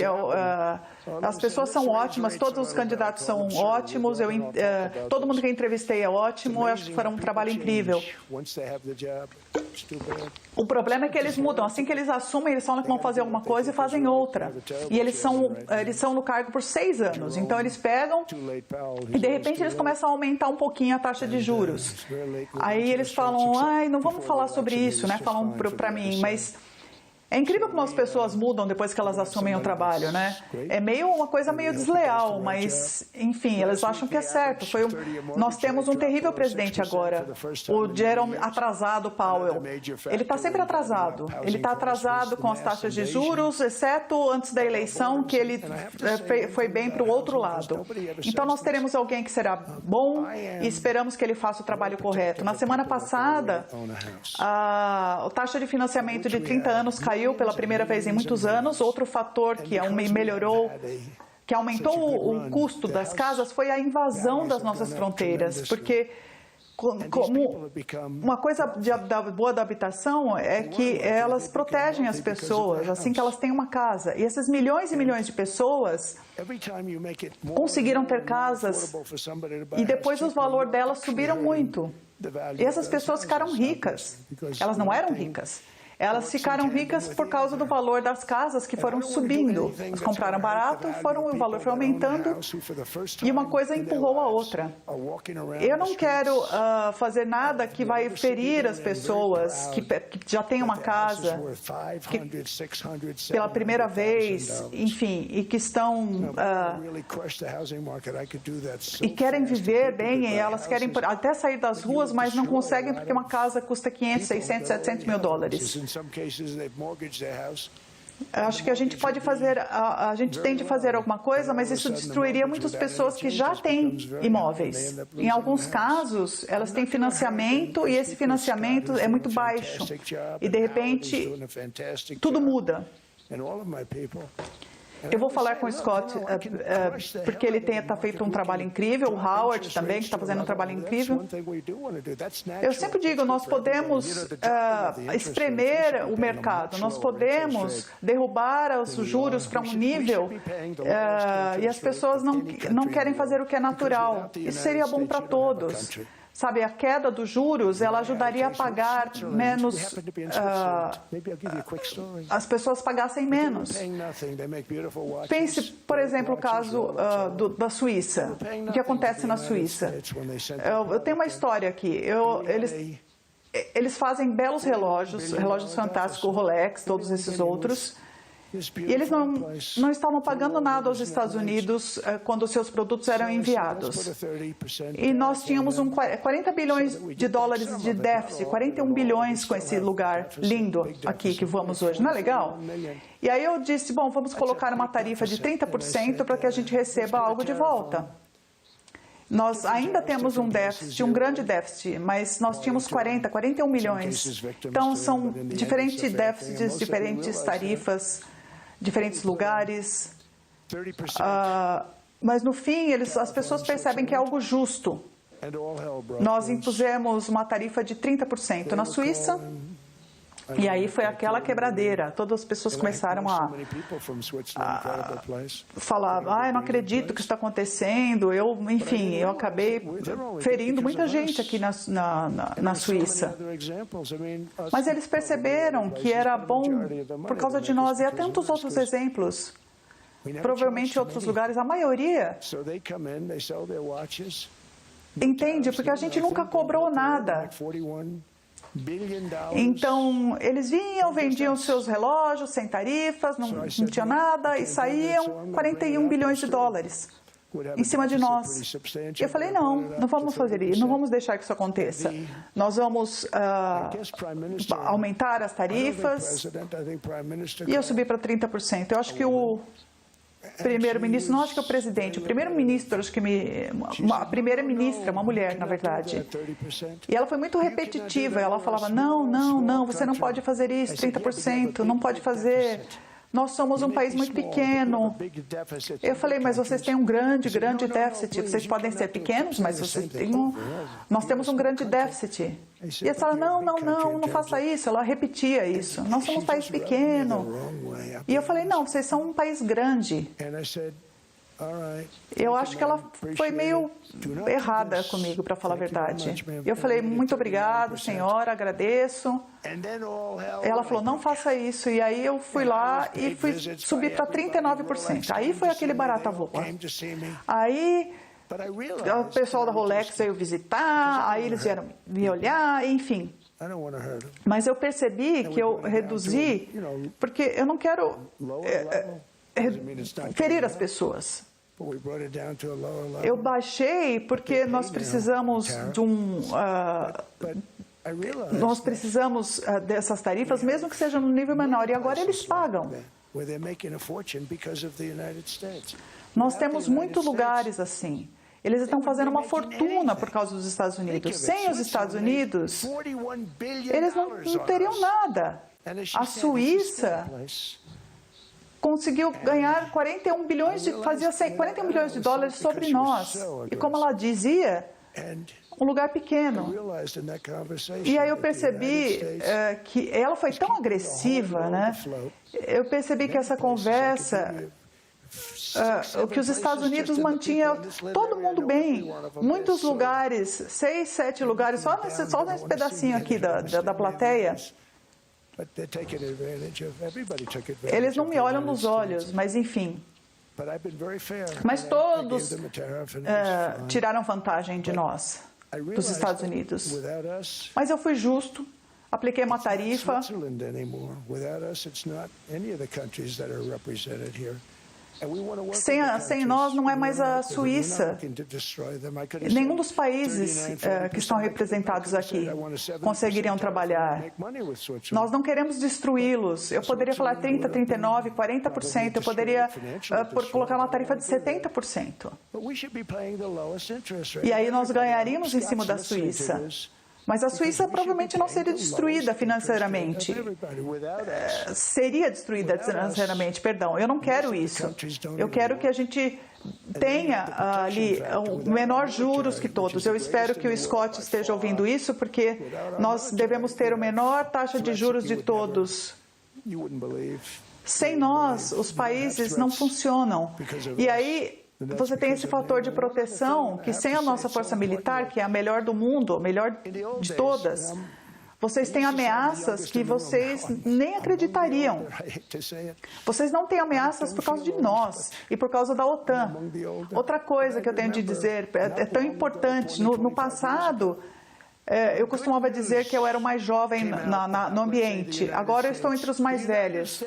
As pessoas são ótimas, todos os candidatos são ótimos. Todo mundo que eu entrevistei é ótimo. Eu acho que farão um trabalho incrível. O problema é que eles mudam. Assim que eles assumem, eles falam que vão fazer alguma coisa e fazem outra. E eles são no cargo por 6 anos. Então, eles pegam e, de repente, eles começam a aumentar um pouquinho a taxa de juros. Aí eles falam, não vamos falar sobre isso, né? Falam para mim, mas... É incrível como as pessoas mudam depois que elas assumem o trabalho, né? É uma coisa meio desleal, mas, enfim, elas acham que é certo. Nós temos um terrível presidente agora, o Jerome atrasado Powell. Ele está sempre atrasado. Ele está atrasado com as taxas de juros, exceto antes da eleição, que ele foi bem para o outro lado. Então, nós teremos alguém que será bom e esperamos que ele faça o trabalho correto. Na semana passada, a taxa de financiamento de 30 anos caiu pela primeira vez em muitos anos. Outro fator que que aumentou o custo das casas foi a invasão das nossas fronteiras, porque uma coisa boa da habitação é que elas protegem as pessoas assim que elas têm uma casa. E essas milhões e milhões de pessoas conseguiram ter casas e depois o valor delas subiram muito. E essas pessoas ficaram ricas. Elas não eram ricas. Elas ficaram ricas por causa do valor das casas que foram subindo. Elas compraram barato, o valor foi aumentando e uma coisa empurrou a outra. Eu não quero fazer nada que vai ferir as pessoas que já têm uma casa, que pela primeira vez, enfim, e que estão e querem viver bem, e elas querem até sair das ruas, mas não conseguem porque uma casa custa 500, 600, 700 mil dólares. Acho que a gente pode fazer, a gente tem de fazer alguma coisa, mas isso destruiria muitas pessoas que já têm imóveis. Em alguns casos, elas têm financiamento e esse financiamento é muito baixo. E, de repente, tudo muda. Eu vou falar com o Scott, porque ele está feito um trabalho incrível, o Howard também, que está fazendo um trabalho incrível. Eu sempre digo, nós podemos espremer o mercado, nós podemos derrubar os juros para um nível e as pessoas não querem fazer o que é natural. Isso seria bom para todos. Sabe, a queda dos juros, ela ajudaria a pagar menos, as pessoas pagassem menos. Pense, por exemplo, o caso da Suíça. O que acontece na Suíça? Eu tenho uma história aqui. Eles fazem belos relógios fantásticos, o Rolex, todos esses outros. E eles não estavam pagando nada aos Estados Unidos quando os seus produtos eram enviados. E nós tínhamos 40 bilhões de dólares de déficit, 41 bilhões com esse lugar lindo aqui que vamos hoje. Não é legal? E aí eu disse, bom, vamos colocar uma tarifa de 30% para que a gente receba algo de volta. Nós ainda temos um déficit, um grande déficit, mas nós tínhamos 41 milhões. Então, são diferentes déficits, diferentes tarifas, diferentes lugares, mas no fim as pessoas percebem que é algo justo. Nós impusemos uma tarifa de 30% na Suíça e aí foi aquela quebradeira. Todas as pessoas começaram a falar, eu não acredito que isso está acontecendo. Enfim, eu acabei ferindo muita gente aqui na Suíça. Mas eles perceberam que era bom por causa de nós. E há tantos outros exemplos. Provavelmente em outros lugares, a maioria entende, porque a gente nunca cobrou nada. Então, eles vinham, vendiam seus relógios sem tarifas, não tinha nada, e saíam 41 bilhões de dólares em cima de nós. E eu falei, não vamos fazer isso, não vamos deixar que isso aconteça. Nós vamos aumentar as tarifas, e eu subi para 30%. Eu acho que primeiro-ministro, não acho que é o presidente, o primeiro-ministro, acho que a primeira-ministra, uma mulher, na verdade. E ela foi muito repetitiva, ela falava, não, você não pode fazer isso, 30%, não pode fazer... Nós somos um país muito pequeno. Eu falei, mas vocês têm um grande déficit. Vocês podem ser pequenos, mas vocês têm nós temos um grande déficit. E ela falava, não faça isso. Ela repetia isso. Nós somos um país pequeno. E eu falei, não, vocês são um país grande. Eu acho que ela foi meio errada comigo, para falar a verdade. Eu falei, muito obrigado, senhora, agradeço. Ela falou, não faça isso. E aí eu fui lá e subi para 39%. Aí foi aquele barata voa. Aí o pessoal da Rolex veio visitar, aí eles vieram me olhar, enfim. Mas eu percebi que eu reduzi, porque eu não quero ferir as pessoas. Eu baixei porque nós precisamos de nós precisamos dessas tarifas, mesmo que seja no nível menor, e agora eles pagam. Nós temos muitos lugares assim. Eles estão fazendo uma fortuna por causa dos Estados Unidos. Sem os Estados Unidos, eles não teriam nada. A Suíça conseguiu ganhar 41 bilhões de dólares sobre nós. E como ela dizia, um lugar pequeno. E aí eu percebi que ela foi tão agressiva, né? Eu percebi que essa conversa, que os Estados Unidos mantinha todo mundo bem. Muitos lugares, 6, 7 lugares, só nesse pedacinho aqui da plateia. Eles não me olham nos olhos, mas enfim. Mas todos tiraram vantagem de nós, dos Estados Unidos. Mas eu fui justo, apliquei uma tarifa. Sem nós não é mais a Suíça. Nenhum dos países que estão representados aqui conseguiriam trabalhar. Nós não queremos destruí-los. Eu poderia falar 30%, 39%, 40%. Eu poderia colocar uma tarifa de 70%. E aí nós ganharíamos em cima da Suíça. Mas a Suíça provavelmente não seria destruída financeiramente. Seria destruída financeiramente, perdão. Eu não quero isso. Eu quero que a gente tenha ali o menor juros que todos. Eu espero que o Scott esteja ouvindo isso, porque nós devemos ter a menor taxa de juros de todos. Sem nós, os países não funcionam. E aí você tem esse fator de proteção que sem a nossa força militar, que é a melhor do mundo, a melhor de todas, vocês têm ameaças que vocês nem acreditariam. Vocês não têm ameaças por causa de nós e por causa da OTAN. Outra coisa que eu tenho de dizer, é tão importante, no passado... eu costumava dizer que eu era o mais jovem no ambiente. Agora eu estou entre os mais velhos.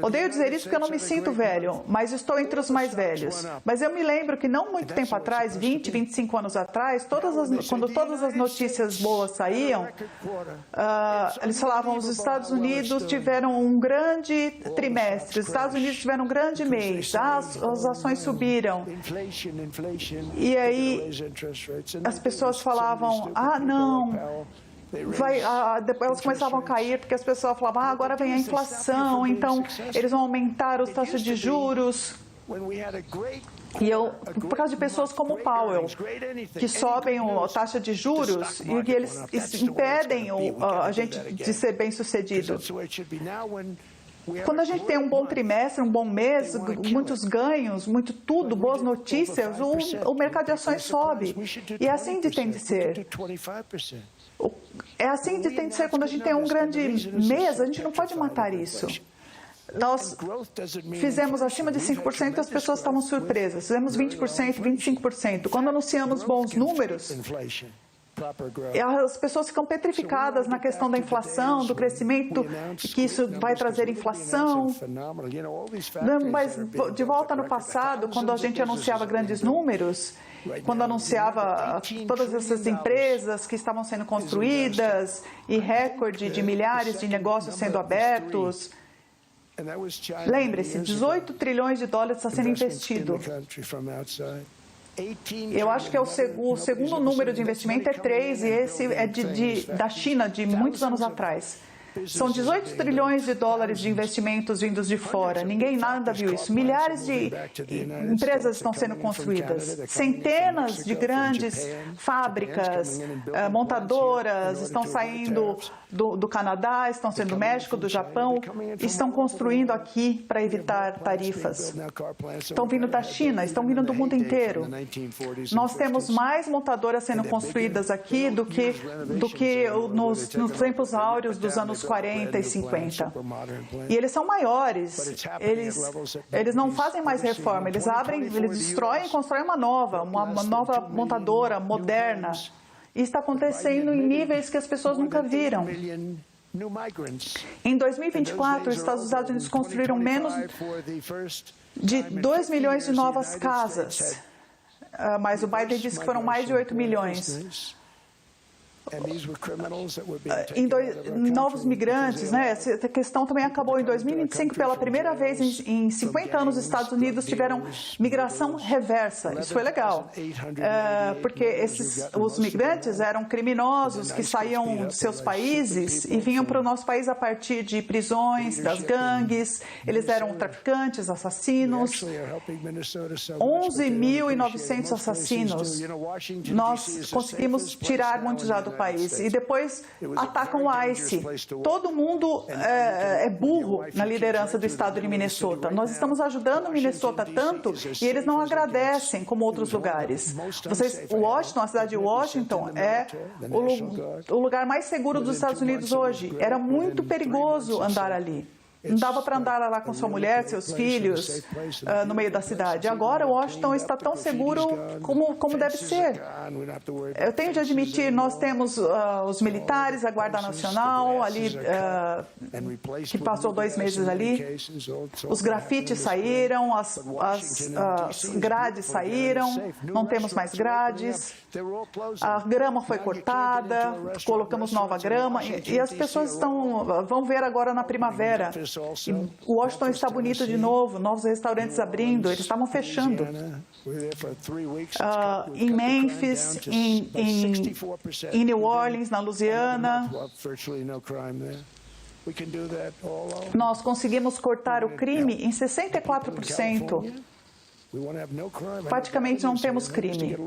Odeio dizer isso porque eu não me sinto velho, mas estou entre os mais velhos. Mas eu me lembro que não muito tempo atrás, 20, 25 anos atrás, quando todas as notícias boas saíam, eles falavam os Estados Unidos tiveram um grande trimestre, os Estados Unidos tiveram um grande mês, as ações subiram. E aí as pessoas falavam... não, depois elas começavam a cair porque as pessoas falavam, agora vem a inflação, então eles vão aumentar as taxas de juros. E por causa de pessoas como Powell, que sobem a taxa de juros e que eles impedem a gente de ser bem-sucedido. Quando a gente tem um bom trimestre, um bom mês, muitos ganhos, tudo, boas notícias, o mercado de ações sobe. E é assim que tem de ser. É assim que tem de ser quando a gente tem um grande mês, a gente não pode matar isso. Nós fizemos acima de 5% e as pessoas estavam surpresas. Fizemos 20%, 25%. Quando anunciamos bons números... as pessoas ficam petrificadas na questão da inflação, do crescimento, que isso vai trazer inflação. Mas, de volta no passado, quando a gente anunciava grandes números, quando anunciava todas essas empresas que estavam sendo construídas e recorde de milhares de negócios sendo abertos, Lembre-se, 18 trilhões de dólares está sendo investido. Eu acho que o segundo número de investimento é 3, e esse é da China, de muitos anos atrás. São 18 trilhões de dólares de investimentos vindos de fora. Ninguém nada viu isso. Milhares de empresas estão sendo construídas. Centenas de grandes fábricas, montadoras estão saindo do Canadá, estão saindo do México, do Japão, estão construindo aqui para evitar tarifas. Estão vindo da China, estão vindo do mundo inteiro. Nós temos mais montadoras sendo construídas aqui do que nos tempos áureos dos anos 40 e 50. E eles são maiores, eles não fazem mais reforma, eles destroem e constroem uma nova montadora moderna. E está acontecendo em níveis que as pessoas nunca viram. Em 2024, os Estados Unidos construíram menos de 2 milhões de novas casas, mas o Biden disse que foram mais de 8 milhões. Novos migrantes, né? Essa questão também acabou em 2025. Pela primeira vez em 50 anos, os Estados Unidos tiveram migração reversa. Isso foi legal, porque os migrantes eram criminosos que saíam de seus países e vinham para o nosso país a partir de prisões, das gangues. Eles eram traficantes, assassinos. 11.900 assassinos. Nós conseguimos tirar muitos já do país. E depois atacam o ICE. Todo mundo é burro na liderança do estado de Minnesota. Nós estamos ajudando Minnesota tanto e eles não agradecem como outros lugares. Washington, a cidade de Washington, é o lugar mais seguro dos Estados Unidos hoje. Era muito perigoso andar ali. Não dava para andar lá com sua mulher, seus filhos, no meio da cidade. Agora, Washington está tão seguro como deve ser. Eu tenho de admitir, nós temos os militares, a Guarda Nacional, ali, que passou 2 meses ali. Os grafites saíram, as grades saíram, não temos mais grades. A grama foi cortada, colocamos nova grama, e as pessoas vão ver agora na primavera. E Washington está bonito de novo, novos restaurantes abrindo, eles estavam fechando. Em Memphis, em New Orleans, na Louisiana, nós conseguimos cortar o crime em 64%. Praticamente não temos crime.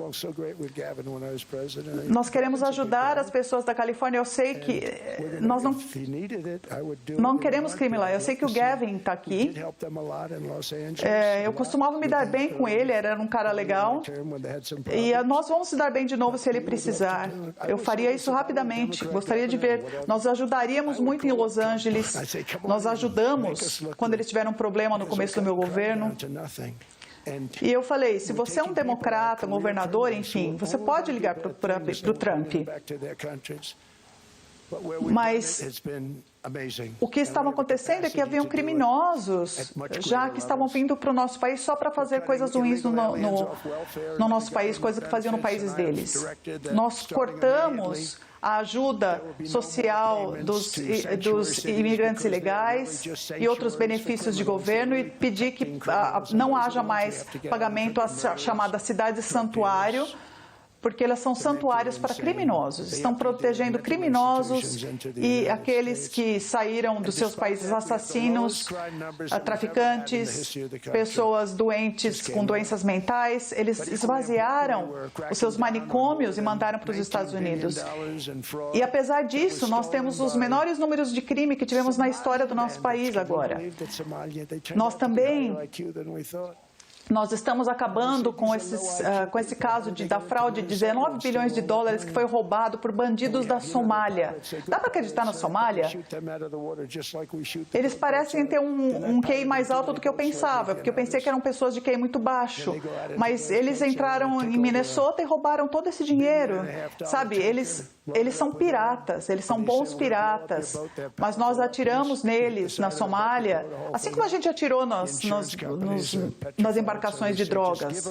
Nós queremos ajudar as pessoas da Califórnia. Eu sei que nós não queremos crime lá. Eu sei que o Gavin está aqui. Eu costumava me dar bem com ele, era um cara legal. E nós vamos se dar bem de novo se ele precisar. Eu faria isso rapidamente. Gostaria de ver. Nós ajudaríamos muito em Los Angeles. Nós ajudamos quando eles tiveram um problema no começo do meu governo. E eu falei, se você é um democrata, um governador, enfim, você pode ligar para o Trump. Mas o que estava acontecendo é que haviam criminosos já que estavam vindo para o nosso país só para fazer coisas ruins no nosso país, coisas que faziam no país deles. Nós cortamos a ajuda social dos imigrantes ilegais e outros benefícios de governo e pedir que não haja mais pagamento às chamadas cidades santuário, porque elas são santuários para criminosos. Estão protegendo criminosos e aqueles que saíram dos seus países, assassinos, traficantes, pessoas doentes com doenças mentais. Eles esvaziaram os seus manicômios e mandaram para os Estados Unidos. E apesar disso, nós temos os menores números de crime que tivemos na história do nosso país agora. Nós estamos acabando com esse caso da fraude de 19 bilhões de dólares que foi roubado por bandidos da Somália. Dá para acreditar na Somália? Eles parecem ter um QI mais alto do que eu pensava, porque eu pensei que eram pessoas de QI muito baixo. Mas eles entraram em Minnesota e roubaram todo esse dinheiro. Sabe, eles são piratas, eles são bons piratas, mas nós atiramos neles na Somália, assim como a gente atirou nas embarcações de drogas.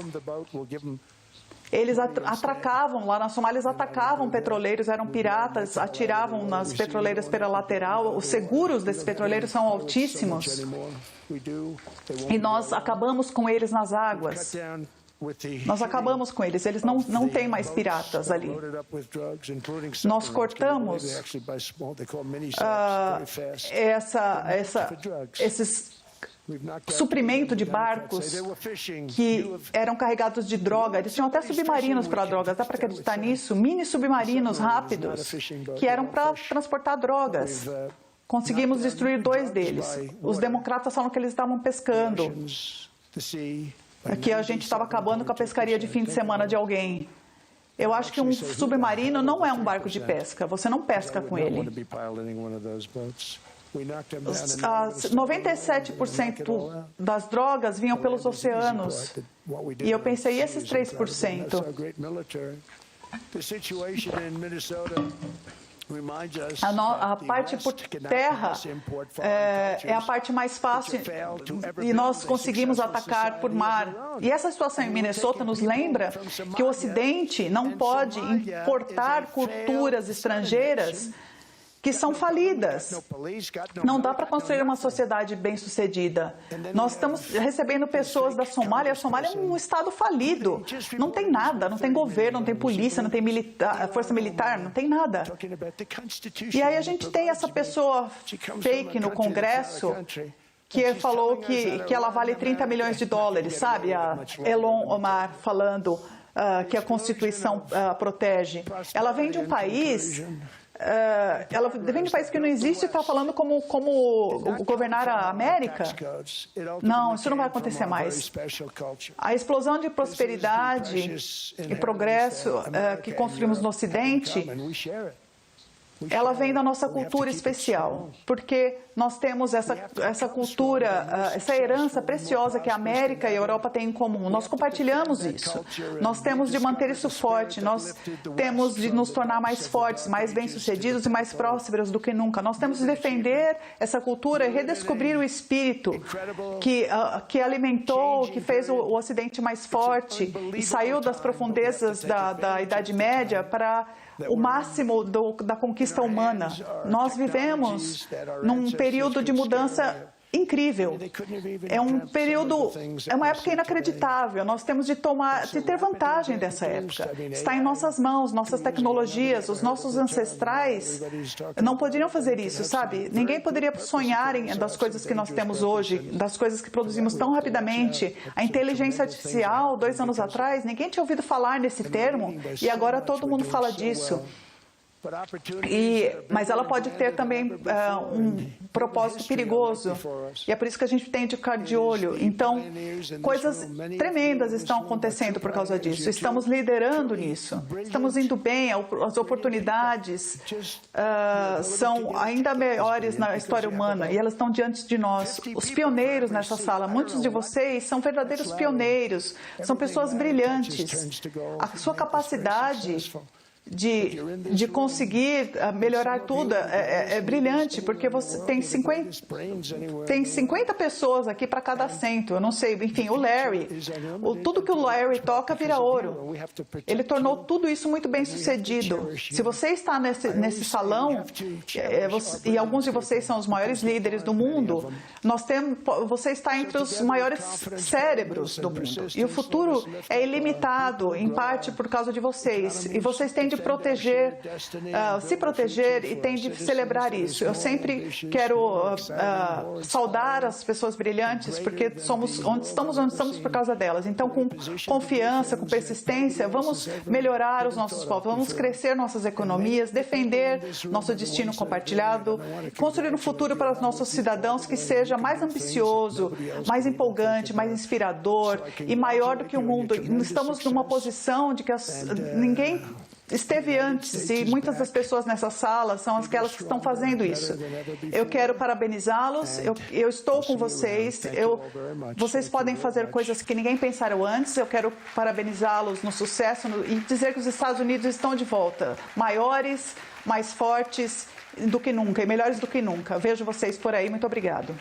Eles atracavam, lá na Somália eles atacavam petroleiros, eram piratas, atiravam nas petroleiras pela lateral. Os seguros desses petroleiros são altíssimos. E nós acabamos com eles nas águas. Nós acabamos com eles, eles não têm mais piratas ali. Nós cortamos esses suprimento de barcos que eram carregados de droga. Eles tinham até submarinos para drogas, dá para acreditar nisso? Mini submarinos rápidos que eram para transportar drogas. Conseguimos destruir 2 deles. Os democratas falam que eles estavam pescando, que a gente estava acabando com a pescaria de fim de semana de alguém. Eu acho que um submarino não é um barco de pesca, você não pesca com ele. 97% das drogas vinham pelos oceanos. E eu pensei, e esses 3%? A parte por terra é a parte mais fácil e nós conseguimos atacar por mar. E essa situação em Minnesota nos lembra que o Ocidente não pode importar culturas estrangeiras que são falidas. Não dá para construir uma sociedade bem-sucedida. Nós estamos recebendo pessoas da Somália. A Somália é um estado falido. Não tem nada, não tem governo, não tem polícia, não tem força militar, não tem nada. E aí a gente tem essa pessoa fake no Congresso que falou que ela vale 30 milhões de dólares, sabe? A Elon Omar falando que a Constituição protege. Ela vem de um país... ela vem de um país que não existe e está falando como governar a América? Não, isso não vai acontecer mais. A explosão de prosperidade e progresso que construímos no Ocidente, ela vem da nossa cultura especial, porque nós temos essa cultura, essa herança preciosa que a América e a Europa têm em comum. Nós compartilhamos isso. Nós temos de manter isso forte, nós temos de nos tornar mais fortes, mais bem-sucedidos e mais prósperos do que nunca. Nós temos de defender essa cultura e redescobrir o espírito que alimentou, que fez o Ocidente mais forte e saiu das profundezas da Idade Média para o máximo da conquista humana. Nós vivemos num período de mudança incrível. É uma época inacreditável. Nós temos de ter vantagem dessa época. Está em nossas mãos, nossas tecnologias, os nossos ancestrais não poderiam fazer isso, sabe? Ninguém poderia sonhar das coisas que nós temos hoje, das coisas que produzimos tão rapidamente. A inteligência artificial, 2 anos atrás, ninguém tinha ouvido falar nesse termo e agora todo mundo fala disso. Mas ela pode ter também um propósito perigoso. E é por isso que a gente tem de ficar de olho. Então, coisas tremendas estão acontecendo por causa disso. Estamos liderando nisso. Estamos indo bem. As oportunidades são ainda maiores na história humana. E elas estão diante de nós. Os pioneiros nessa sala, muitos de vocês são verdadeiros pioneiros. São pessoas brilhantes. A sua capacidade de conseguir melhorar tudo é brilhante, porque você tem 50 pessoas aqui para cada assento. Eu não sei, enfim, o Larry, tudo que o Larry toca vira ouro. Ele tornou tudo isso muito bem sucedido. Se você está nesse salão, e alguns de vocês são os maiores líderes do mundo, você está entre os maiores cérebros do mundo. E o futuro é ilimitado, em parte por causa de vocês. E vocês têm de se proteger e tem de celebrar isso. Eu sempre quero saudar as pessoas brilhantes, porque somos onde estamos por causa delas. Então, com confiança, com persistência, vamos melhorar os nossos povos, vamos crescer nossas economias, defender nosso destino compartilhado, construir um futuro para os nossos cidadãos que seja mais ambicioso, mais empolgante, mais inspirador e maior do que o mundo. Estamos numa posição de que ninguém esteve antes, e muitas das pessoas nessa sala são aquelas que estão fazendo isso. Eu quero parabenizá-los, eu estou com vocês, vocês podem fazer coisas que ninguém pensaram antes, eu quero parabenizá-los no sucesso e dizer que os Estados Unidos estão de volta, maiores, mais fortes do que nunca e melhores do que nunca. Vejo vocês por aí, muito obrigado.